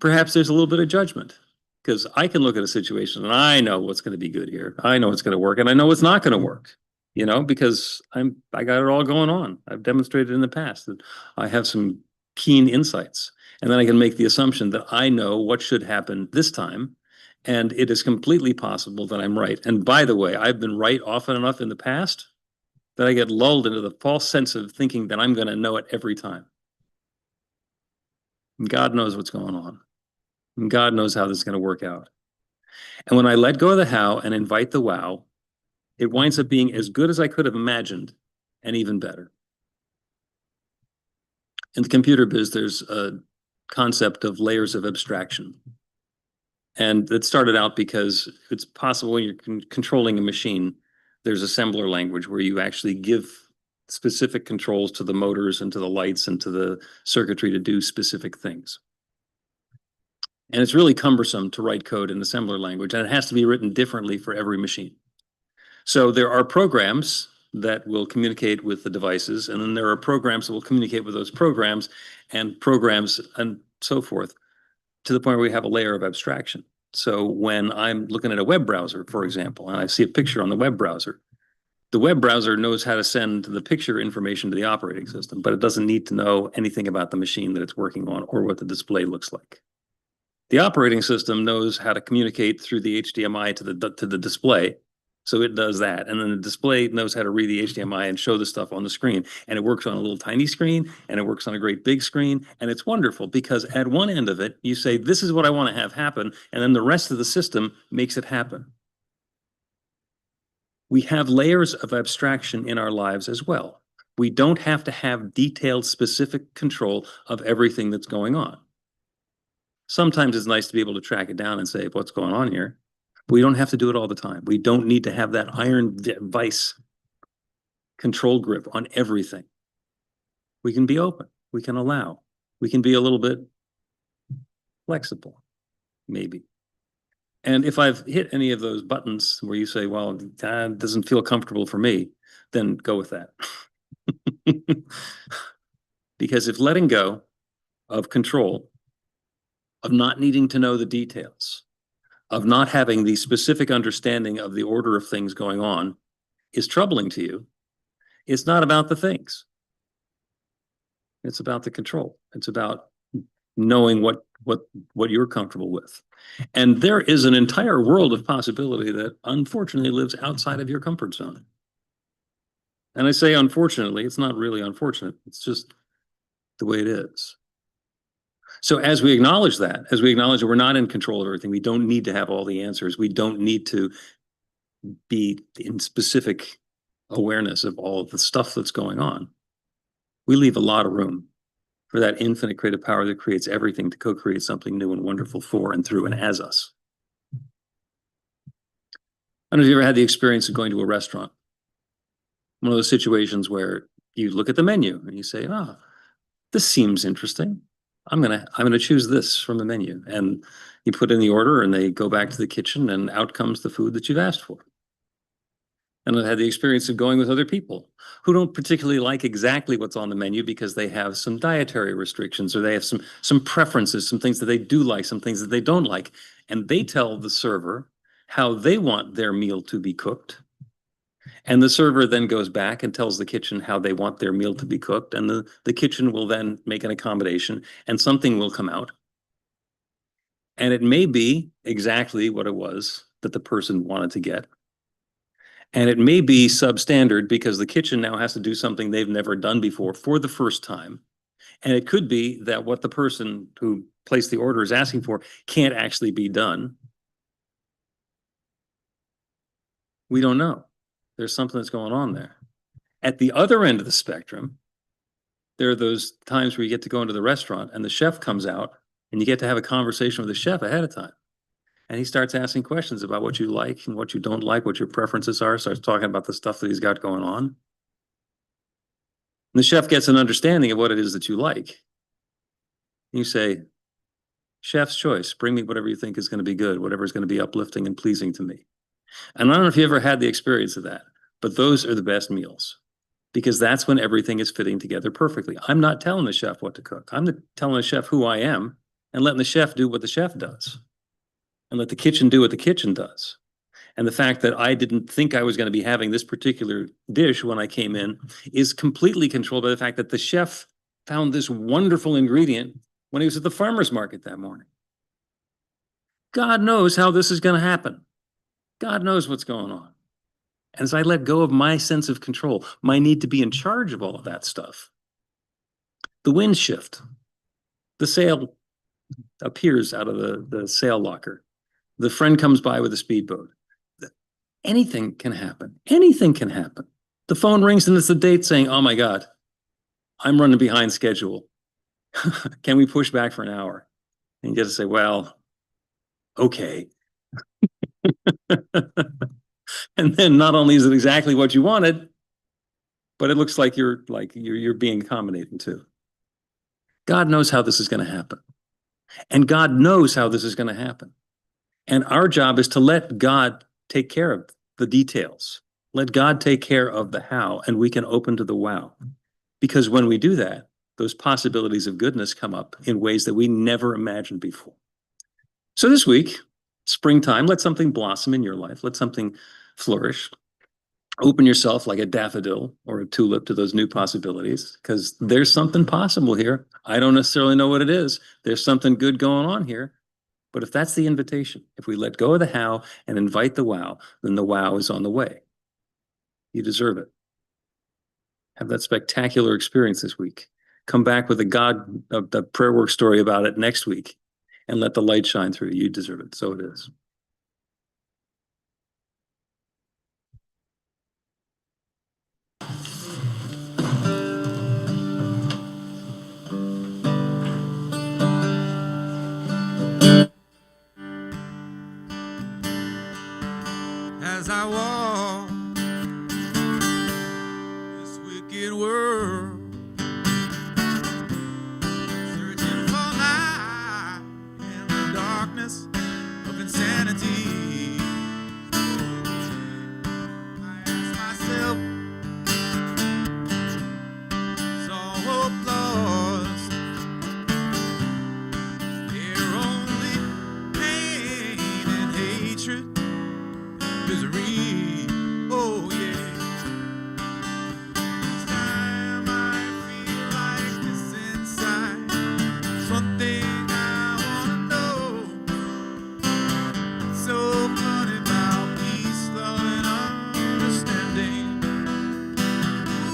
Perhaps there's a little bit of judgment, because I can look at a situation and I know what's going to be good here. I know what's going to work, and I know what's not going to work, because I got it all going on. I've demonstrated in the past that I have some keen insights, and then I can make the assumption that I know what should happen this time. And it is completely possible that I'm right. And by the way, I've been right often enough in the past that I get lulled into the false sense of thinking that I'm going to know it every time. And God knows what's going on. And God knows how this is going to work out. And when I let go of the how and invite the wow, it winds up being as good as I could have imagined, and even better. In the computer biz, there's a concept of layers of abstraction. And it started out because it's possible when you're controlling a machine, there's assembler language where you actually give specific controls to the motors and to the lights and to the circuitry to do specific things. And it's really cumbersome to write code in assembler language, and it has to be written differently for every machine. So there are programs that will communicate with the devices, and then there are programs that will communicate with those programs and so forth, to the point where we have a layer of abstraction. So when I'm looking at a web browser, for example, and I see a picture on the web browser knows how to send the picture information to the operating system, but it doesn't need to know anything about the machine that it's working on or what the display looks like. The operating system knows how to communicate through the HDMI to the display, so it does that. And then the display knows how to read the HDMI and show the stuff on the screen. And it works on a little tiny screen, and it works on a great big screen. And it's wonderful because at one end of it, you say, this is what I want to have happen. And then the rest of the system makes it happen. We have layers of abstraction in our lives as well. We don't have to have detailed, specific control of everything that's going on. Sometimes it's nice to be able to track it down and say, what's going on here? We don't have to do it all the time. We don't need to have that iron vice control grip on everything. We can be open. We can allow. We can be a little bit flexible, maybe. And if I've hit any of those buttons where you say, well, that doesn't feel comfortable for me, then go with that. Because if letting go of control, of not needing to know the details, of not having the specific understanding of the order of things going on is troubling to you, it's not about the things. It's about the control. It's about knowing what you're comfortable with. And there is an entire world of possibility that unfortunately lives outside of your comfort zone. And I say unfortunately, it's not really unfortunate. It's just the way it is. So as we acknowledge that we're not in control of everything, we don't need to have all the answers. We don't need to be in specific awareness of all of the stuff that's going on. We leave a lot of room for that infinite creative power that creates everything to co-create something new and wonderful for and through and as us. I don't know if you ever had the experience of going to a restaurant. One of those situations where you look at the menu and you say, oh, this seems interesting. I'm gonna choose this from the menu. And you put in the order and they go back to the kitchen and out comes the food that you've asked for. And I had the experience of going with other people who don't particularly like exactly what's on the menu because they have some dietary restrictions or they have some preferences, some things that they do like, some things that they don't like. And they tell the server how they want their meal to be cooked. And the server then goes back and tells the kitchen how they want their meal to be cooked. And the kitchen will then make an accommodation and something will come out. And it may be exactly what it was that the person wanted to get. And it may be substandard because the kitchen now has to do something they've never done before for the first time. And it could be that what the person who placed the order is asking for can't actually be done. We don't know. There's something that's going on there. At the other end of the spectrum, there are those times where you get to go into the restaurant and the chef comes out and you get to have a conversation with the chef ahead of time. And he starts asking questions about what you like and what you don't like, what your preferences are, starts talking about the stuff that he's got going on. And the chef gets an understanding of what it is that you like. And you say, chef's choice, bring me whatever you think is going to be good, whatever is going to be uplifting and pleasing to me. And I don't know if you ever had the experience of that, but those are the best meals because that's when everything is fitting together perfectly. I'm not telling the chef what to cook. I'm telling the chef who I am and letting the chef do what the chef does and let the kitchen do what the kitchen does. And the fact that I didn't think I was going to be having this particular dish when I came in is completely controlled by the fact that the chef found this wonderful ingredient when he was at the farmer's market that morning. God knows how this is going to happen. God knows what's going on. And as I let go of my sense of control, my need to be in charge of all of that stuff, the winds shift. The sail appears out of the sail locker. The friend comes by with a speedboat. Anything can happen. Anything can happen. The phone rings and it's the date saying, oh my God, I'm running behind schedule. Can we push back for an hour? And you get to say, well, okay. And then not only is it exactly what you wanted, but it looks like you're being accommodating too. God knows how this is going to happen. And God knows how this is going to happen. And our job is to let God take care of the details. Let God take care of the how, and we can open to the wow. Because when we do that, those possibilities of goodness come up in ways that we never imagined before. So this week, springtime, let something blossom in your life. Let something flourish. Open yourself like a daffodil or a tulip to those new possibilities, because there's something possible here. I don't necessarily know what it is. There's something good going on here. But if that's the invitation, if we let go of the how and invite the wow, then the wow is on the way. You deserve it. Have that spectacular experience this week. Come back with the prayer work story about it next week, and let the light shine through. You deserve it. So it is. As I walk this wicked world, searching for light in the darkness of insanity, I ask myself, so hope lost, here only pain and hatred, misery, oh yeah. Each time I feel like this inside, there's one thing I wanna know. It's so funny about peace, love, and understanding.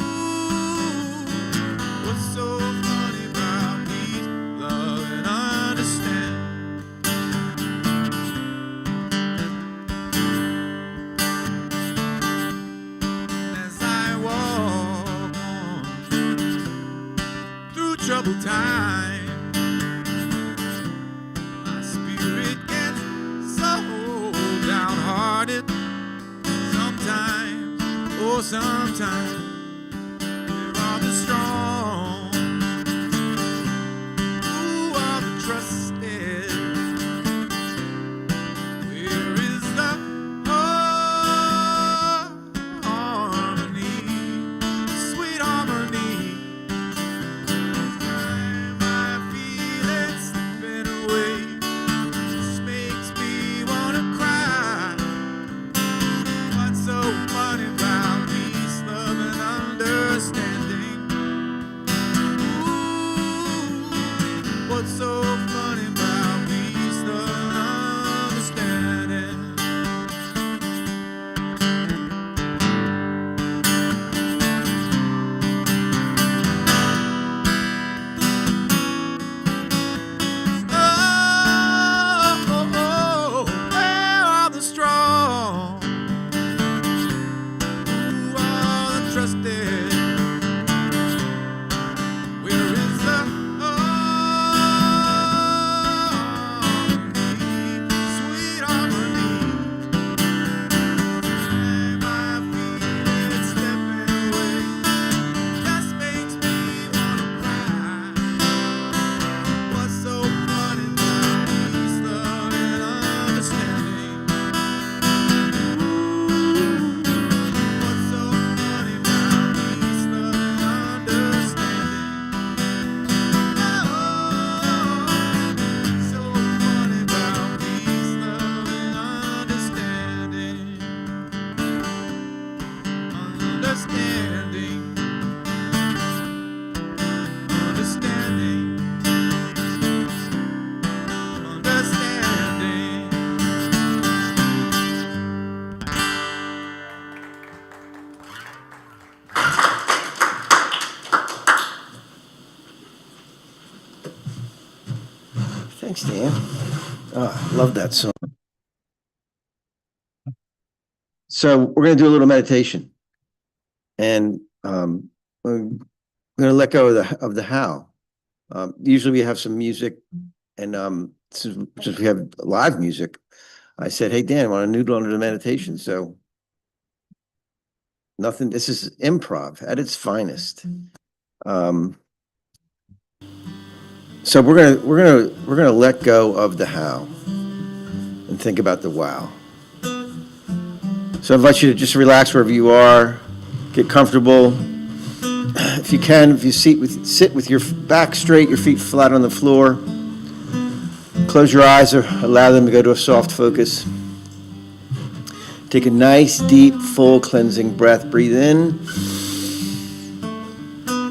Ooh, what's so funny about peace, love, and understanding? As I walk on through troubled time, my spirit gets so downhearted. Sometimes, oh sometimes, where are the strong? Who are the trusted? Where is the harmony, sweet harmony? Time I feel it slipping away, just makes me wanna cry. What's so funny about peace, love, and understanding? Ooh, what's so funny about peace, love, and understanding? Where are the strong? Who are the trusted? Where is the harmony, sweet harmony? Time I feel it slipping away, just makes me wanna cry. What's so funny about peace, love, and understanding? Ooh, what's so funny about peace, love, and understanding? Oh, so funny about peace, love, and understanding. Understanding. Understanding. Understanding. Thanks, Dan. Oh, I love that song. So we're gonna do a little meditation. And we're gonna let go of the how. Usually we have some music, and since we have live music, I said, hey, Dan, I want to noodle under the meditation. So nothing, this is improv at its finest. So we're gonna let go of the how and think about the wow. So I invite you to just relax wherever you are, get comfortable. If you can, if you sit with your back straight, your feet flat on the floor. Close your eyes or allow them to go to a soft focus. Take a nice, deep, full cleansing breath. Breathe in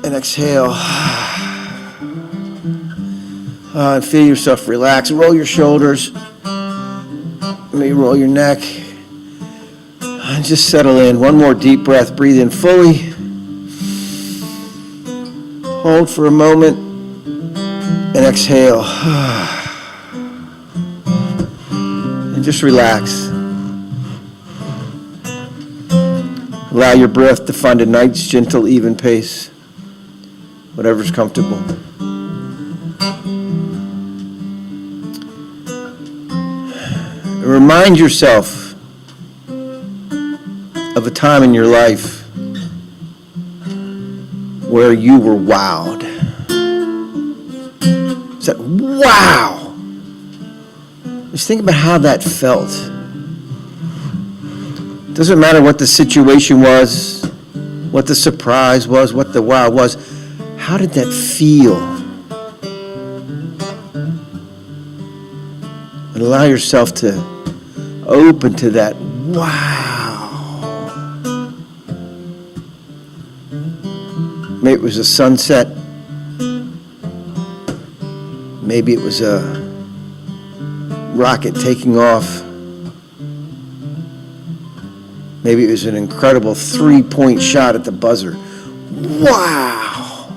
and exhale. And feel yourself relax. Roll your shoulders. Maybe roll your neck. And just settle in. One more deep breath. Breathe in fully. Hold for a moment. And exhale. And just relax. Allow your breath to find a nice, gentle, even pace. Whatever's comfortable. Remind yourself of a time in your life where you were wowed. Said, wow! Just think about how that felt. Doesn't matter what the situation was, what the surprise was, what the wow was. How did that feel? And allow yourself to open to that wow. Maybe it was a sunset. Maybe it was a rocket taking off. Maybe it was an incredible 3-point shot at the buzzer. Wow!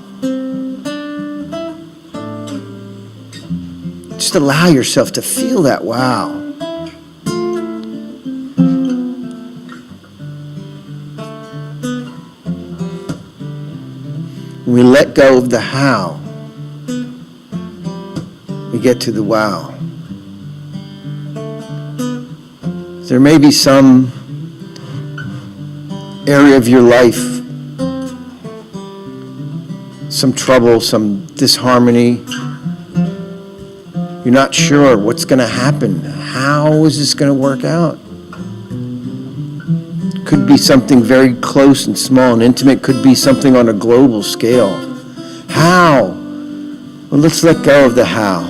Just allow yourself to feel that wow. When we let go of the how, we get to the wow. There may be some area of your life, some trouble, some disharmony. You're not sure what's going to happen. How is this going to work out? Could be something very close and small and intimate. Could be something on a global scale. How? Well, let's let go of the how.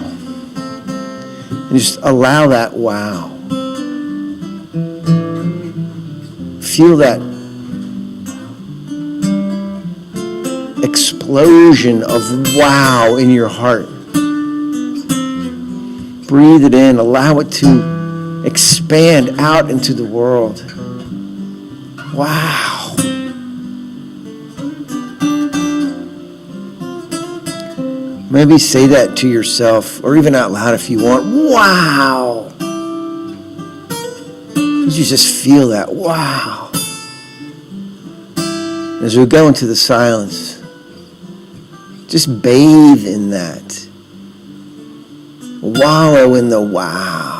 And just allow that wow. Feel that explosion of wow in your heart. Breathe it in. Allow it to expand out into the world. Wow. Maybe say that to yourself or even out loud if you want. Wow. You just feel that. Wow. As we go into the silence, just bathe in that. Wallow in the wow.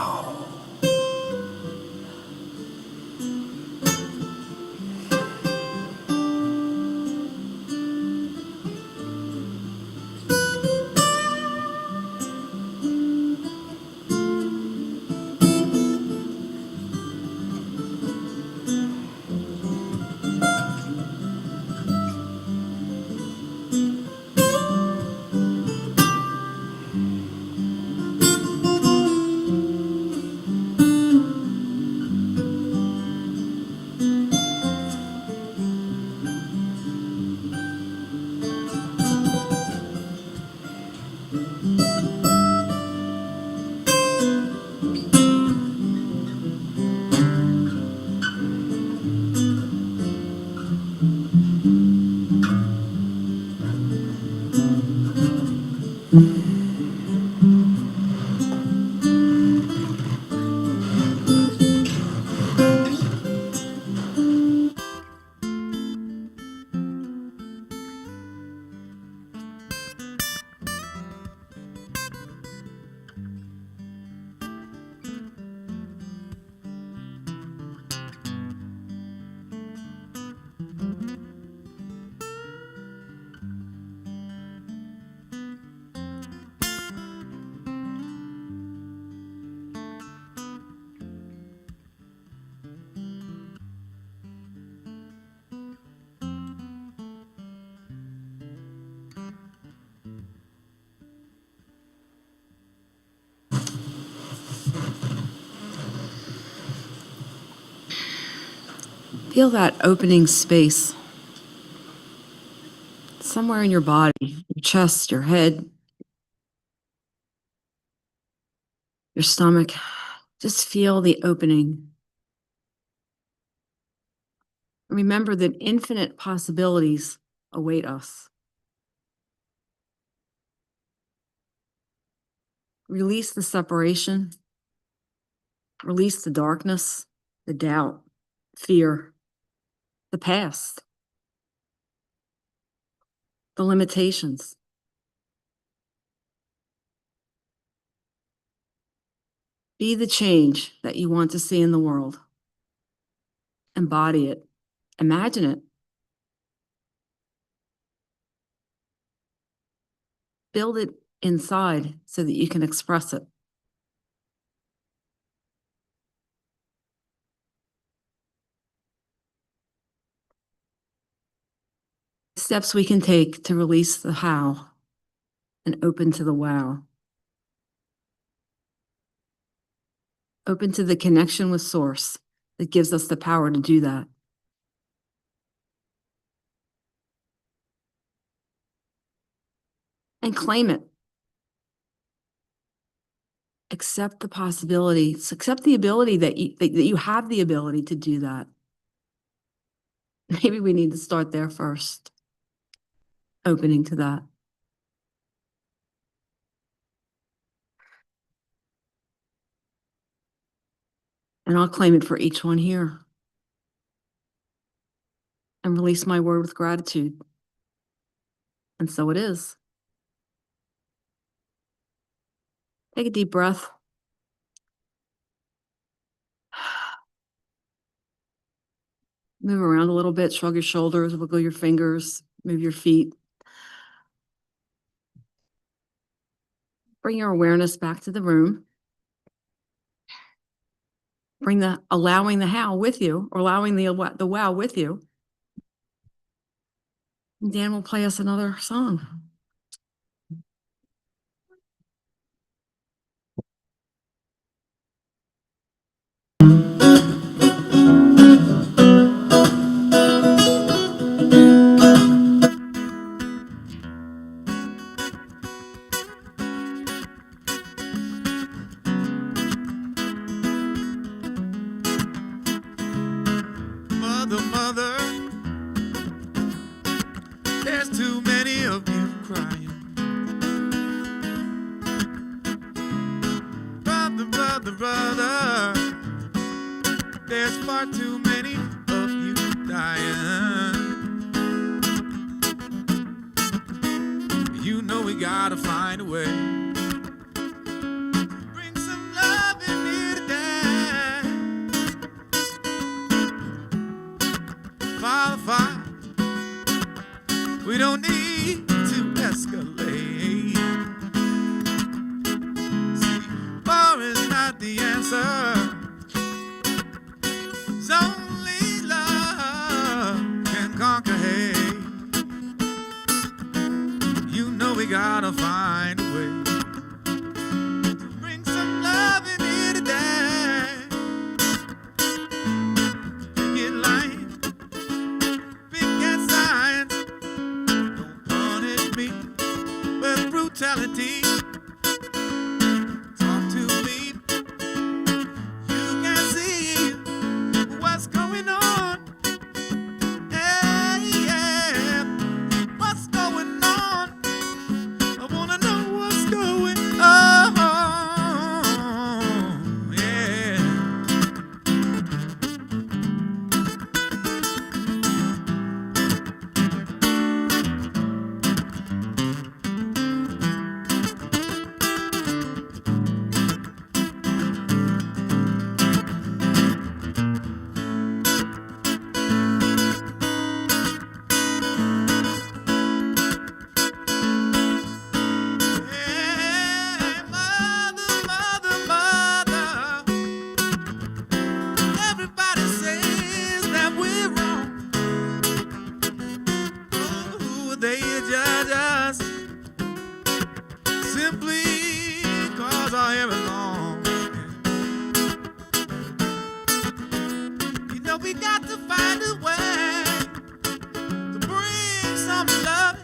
Feel that opening space somewhere in your body, your chest, your head, your stomach. Just feel the opening. Remember that infinite possibilities await us. Release the separation, release the darkness, the doubt, fear, the past, the limitations. Be the change that you want to see in the world. Embody it. Imagine it. Build it inside so that you can express it. Steps we can take to release the how and open to the wow. Open to the connection with Source that gives us the power to do that. And claim it. Accept the possibilities, accept the ability that you have the ability to do that. Maybe we need to start there first. Opening to that. And I'll claim it for each one here. And release my word with gratitude. And so it is. Take a deep breath. Move around a little bit, shrug your shoulders, wiggle your fingers, move your feet. Bring your awareness back to the room. Bring allowing the how with you, or allowing the wow with you. And Dan will play us another song. Mother, there's too many of you crying. Brother, there's far too many of you dying. You know we gotta find a way. Bring some love in here today. Father, we don't need to escalate. See, war is not the answer. It's only love can conquer hate. You know we gotta find a way to bring some love in here today. Picket line, picket signs. Don't punish me with brutality. Talk to me. You can see what's going on. Hey, yeah. What's going on? I wanna know what's going on. Yeah. Hey, mother, everybody says that we're wrong. Ooh, they judge us simply 'cause our hair is long. You know Well, we got to find a way to bring some love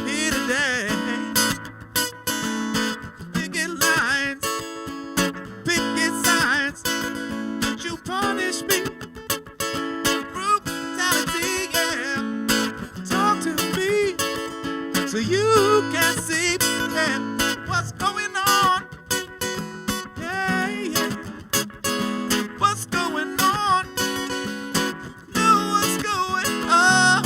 here today. Picket lines, picket signs, you punish me. Brutality, yeah. Talk to me so you can see, yeah, what's going on. Yeah, yeah. What's going on? Know what's going on.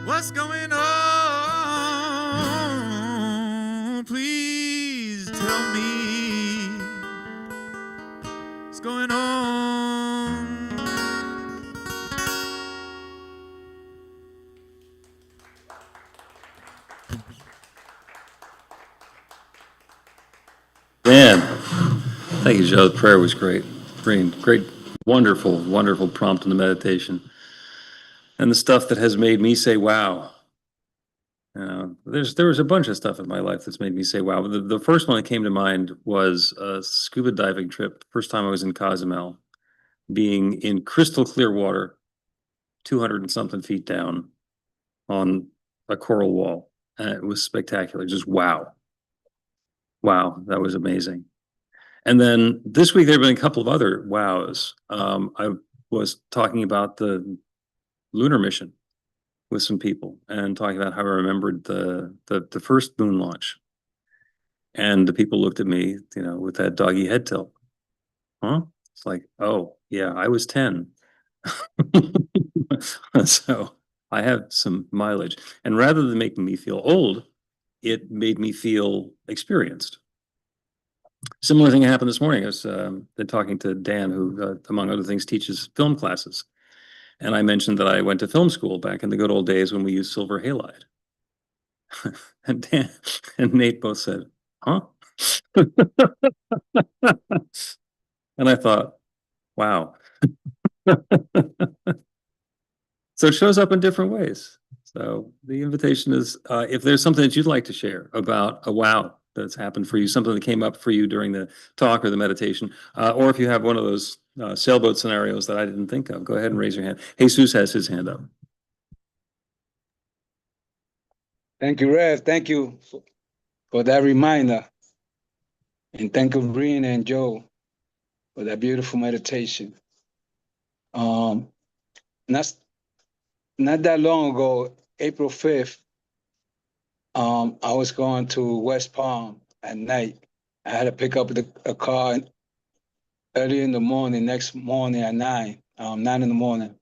What's going on? Please tell me what's going on. Dan, thank you, Joe. The prayer was great. Great, wonderful, wonderful prompt in the meditation. And the stuff that has made me say, wow. There was a bunch of stuff in my life that's made me say, wow. The first one that came to mind was a scuba diving trip. First time I was in Cozumel, being in crystal clear water, 200 and something feet down on a coral wall. And it was spectacular. Just wow. Wow, that was amazing. And then this week, there have been a couple of other wows. I was talking about the lunar mission with some people and talking about how I remembered the first moon launch. And the people looked at me, with that doggy head tilt. Huh? It's like, oh, yeah, I was 10. So I have some mileage. And rather than making me feel old, it made me feel experienced. Similar thing happened this morning. I was talking to Dan, who, among other things, teaches film classes. And I mentioned that I went to film school back in the good old days when we used silver halide. And Dan and Nate both said, huh? And I thought, wow. So it shows up in different ways. So the invitation is, if there's something that you'd like to share about a wow that's happened for you, something that came up for you during the talk or the meditation, or if you have one of those sailboat scenarios that I didn't think of, go ahead and raise your hand. Jesus has his hand up. Thank you, Rev. Thank you for that reminder. And thank you, Breen and Joe, for that beautiful meditation. Not that long ago, April 5th, I was going to West Palm at night. I had to pick up a car early in the morning, next morning at 9 in the morning.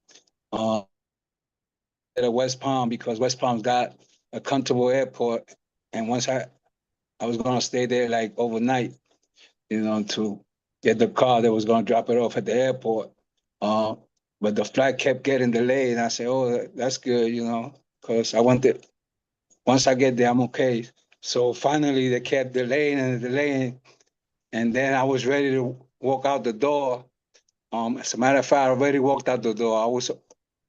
At West Palm, because West Palm's got a comfortable airport. And once I was going to stay there like overnight, to get the car that was going to drop it off at the airport. But the flight kept getting delayed. And I said, oh, that's good, because I wanted, once I get there, I'm okay. So finally, they kept delaying and delaying. And then I was ready to walk out the door. As a matter of fact, I already walked out the door. I was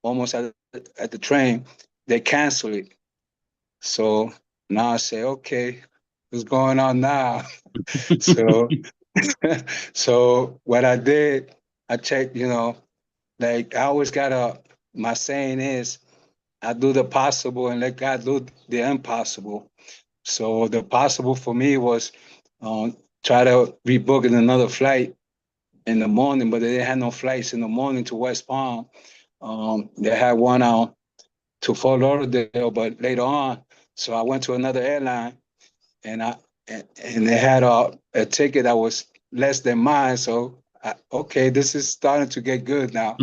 almost at the train. They canceled it. So now I say, okay, what's going on now? So what I did, I checked, like I always my saying is, I do the possible and let God do the impossible. So the possible for me was try to rebook another flight in the morning, but they didn't have no flights in the morning to West Palm. They had one to Fort Lauderdale, but later on, so I went to another airline, and they had a ticket that was less than mine. So okay, this is starting to get good now,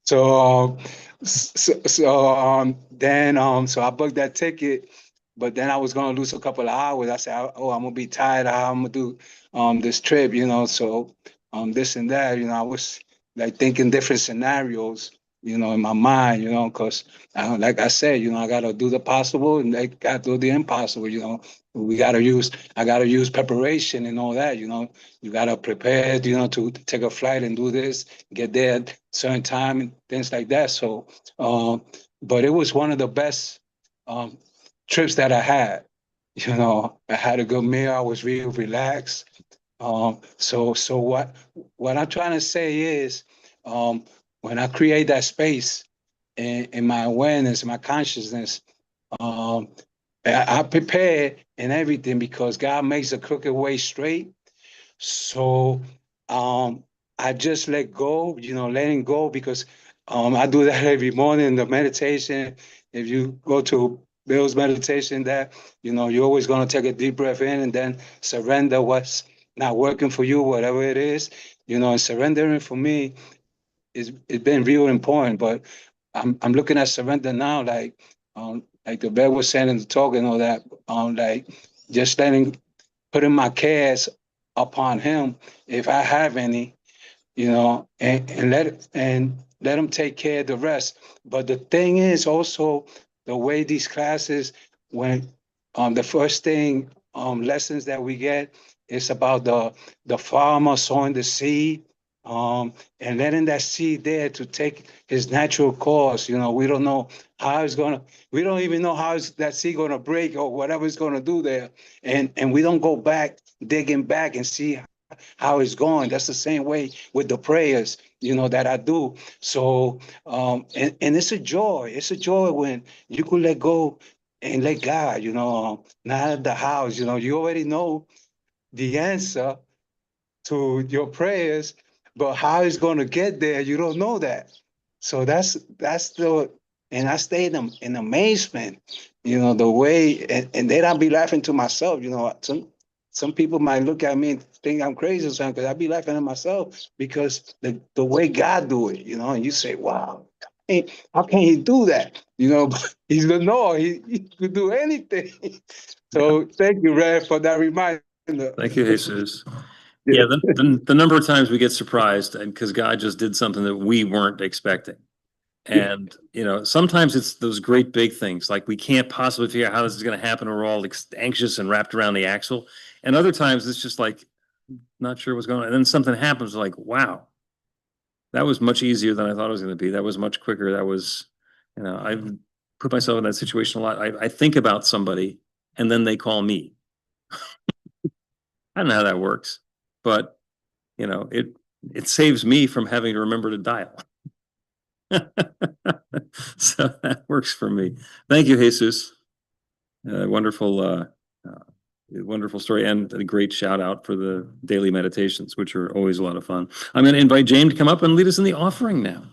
So I booked that ticket, but then I was gonna lose a couple of hours. I said, oh, I'm gonna be tired. How I'm gonna do this trip, So this and that. I was like thinking different scenarios, in my mind, because like I said, I got to do the possible and I got to do the impossible. I got to use preparation and all that. You got to prepare, to take a flight and do this, get there at certain time and things like that. So, but it was one of the best trips that I had. I had a good meal. I was really relaxed. So what I'm trying to say is, when I create that space in my awareness, my consciousness, I prepare and everything because God makes a crooked way straight. So I just let go, letting go because I do that every morning in the meditation. If you go to Bill's meditation, that you're always going to take a deep breath in and then surrender what's not working for you, whatever it is, and surrendering for me it's been real important. But I'm looking at surrender now, like the bear was saying in the talk and all that, like just putting my cares upon him if I have any, and let him take care of the rest. But the thing is also the way these classes, when the first thing lessons that we get is about the farmer sowing the seed, and letting that seed there to take his natural course. We don't know how it's gonna. We don't even know how that seed gonna break or whatever it's gonna do there, and we don't go back digging back and see how it's going. That's the same way with the prayers, that I do. So, and it's a joy. It's a joy when you could let go and let God, not at the house, you already know the answer to your prayers, but how it's going to get there, you don't know that. So that's and I stay in amazement, the way, and then I'll be laughing to myself, some people might look at me and think I'm crazy or something, because I'll be laughing at myself because the way God do it, and you say, wow, how can he do that? But he's the no, he could do anything. So thank you, Red, for that reminder. Thank you, Jesus. Yeah, the number of times we get surprised and because God just did something that we weren't expecting. And, sometimes it's those great big things, like we can't possibly figure out how this is going to happen. We're all anxious and wrapped around the axle. And other times it's just like, not sure what's going on. And then something happens like, wow, that was much easier than I thought it was going to be. That was much quicker. That was, I've put myself in that situation a lot. I think about somebody and then they call me. I don't know how that works, but it saves me from having to remember to dial. So that works for me. Thank you, Jesus. Wonderful story, and a great shout out for the daily meditations, which are always a lot of fun. I'm going to invite James to come up and lead us in the offering now.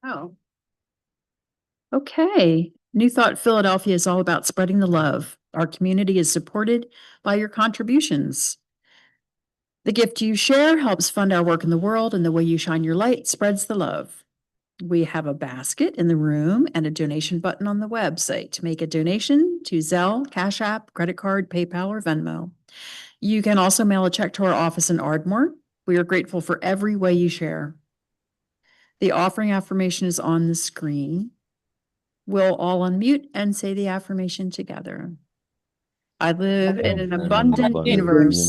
Oh. Okay. New Thought Philadelphia is all about spreading the love. Our community is supported by your contributions. The gift you share helps fund our work in the world, and the way you shine your light spreads the love. We have a basket in the room and a donation button on the website to make a donation to Zelle, Cash App, credit card, PayPal, or Venmo. You can also mail a check to our office in Ardmore. We are grateful for every way you share. The offering affirmation is on the screen. We'll all unmute and say the affirmation together. I live in an abundant universe.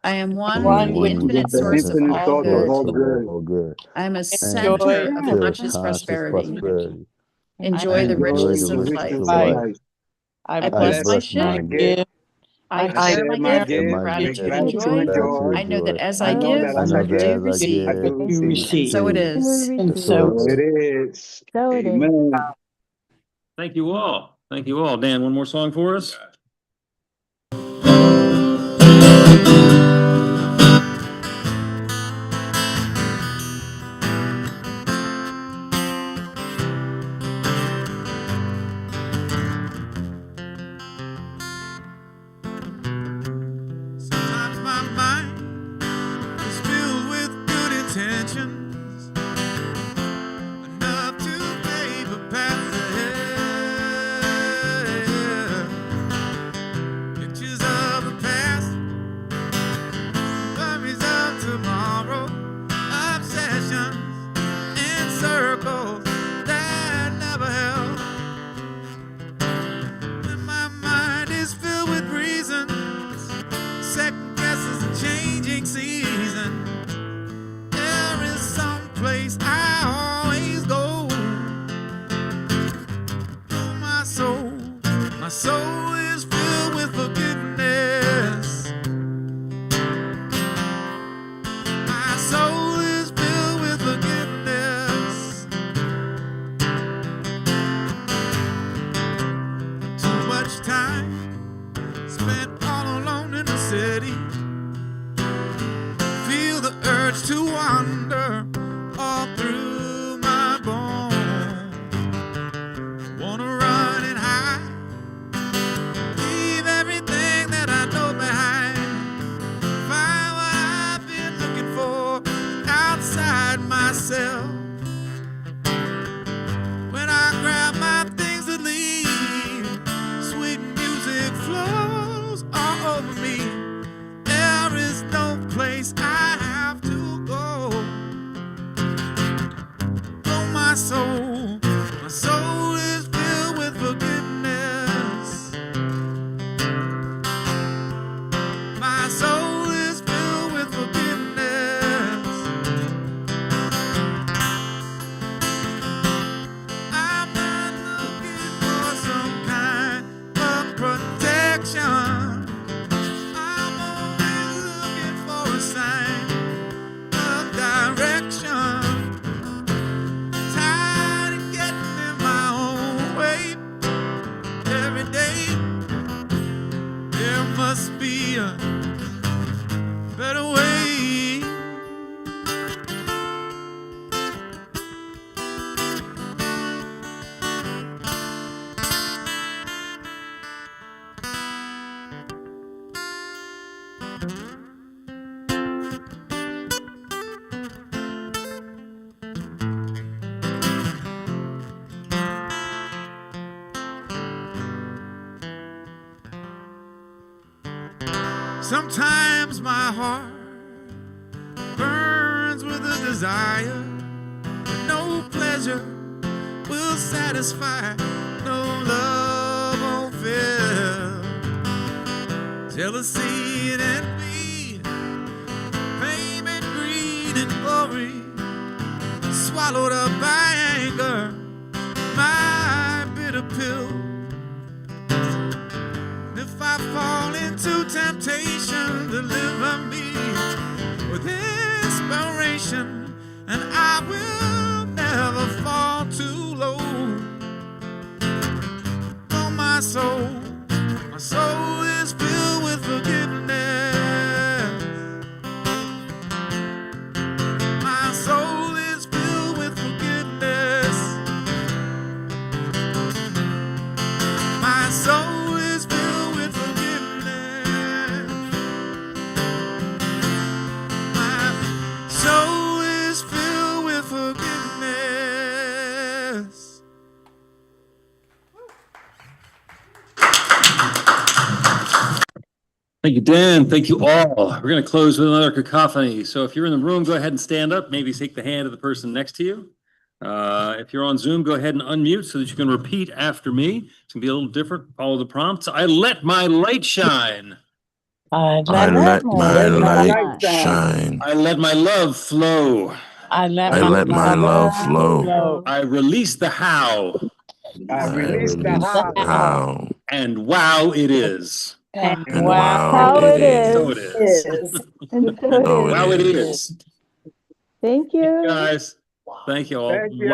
I am one with infinite source of all good. I am a center of conscious prosperity. Enjoy the richness of life. I bless my ship. I share my gift with gratitude and joy. I know that as I give, I do receive. And so it is. And so it is. Amen. Thank you all. Thank you all. Dan, one more song for us? Sometimes my mind is filled with good intentions, enough to pave a path ahead. urge to wander all through my bones. Wanna run and hide, leave everything that I know behind, find what I've been looking for outside myself. When I grab my things to leave, sweet music flows all over me. There is no place I have to go. Oh, my soul is filled with forgiveness. My soul is filled with forgiveness. I'm not looking for some kind of protection. I'm always looking for a sign of direction. Tired of getting in my own way every day. There must be a better way. Sometimes my heart burns with a desire, but no pleasure will satisfy, no love won't fill. Jealousy and envy, fame and greed and glory, swallowed up by anger, my bitter pill. If I fall into temptation, deliver me with inspiration, and I will never fall too low. Oh, my soul is filled with forgiveness. My soul is filled with forgiveness. My soul is filled with forgiveness. My soul is filled with forgiveness. Thank you, Dan. Thank you all. We're going to close with another cacophony. So if you're in the room, go ahead and stand up. Maybe shake the hand of the person next to you. If you're on Zoom, go ahead and unmute so that you can repeat after me. It's going to be a little different. Follow the prompts. I let my light shine. I let my light shine. I let my love flow. I let my love flow. I release the how. I release the how. And wow, it is. And wow, it is. So it is. So Wow, it is. Thank you. Guys, thank you all. Thank you.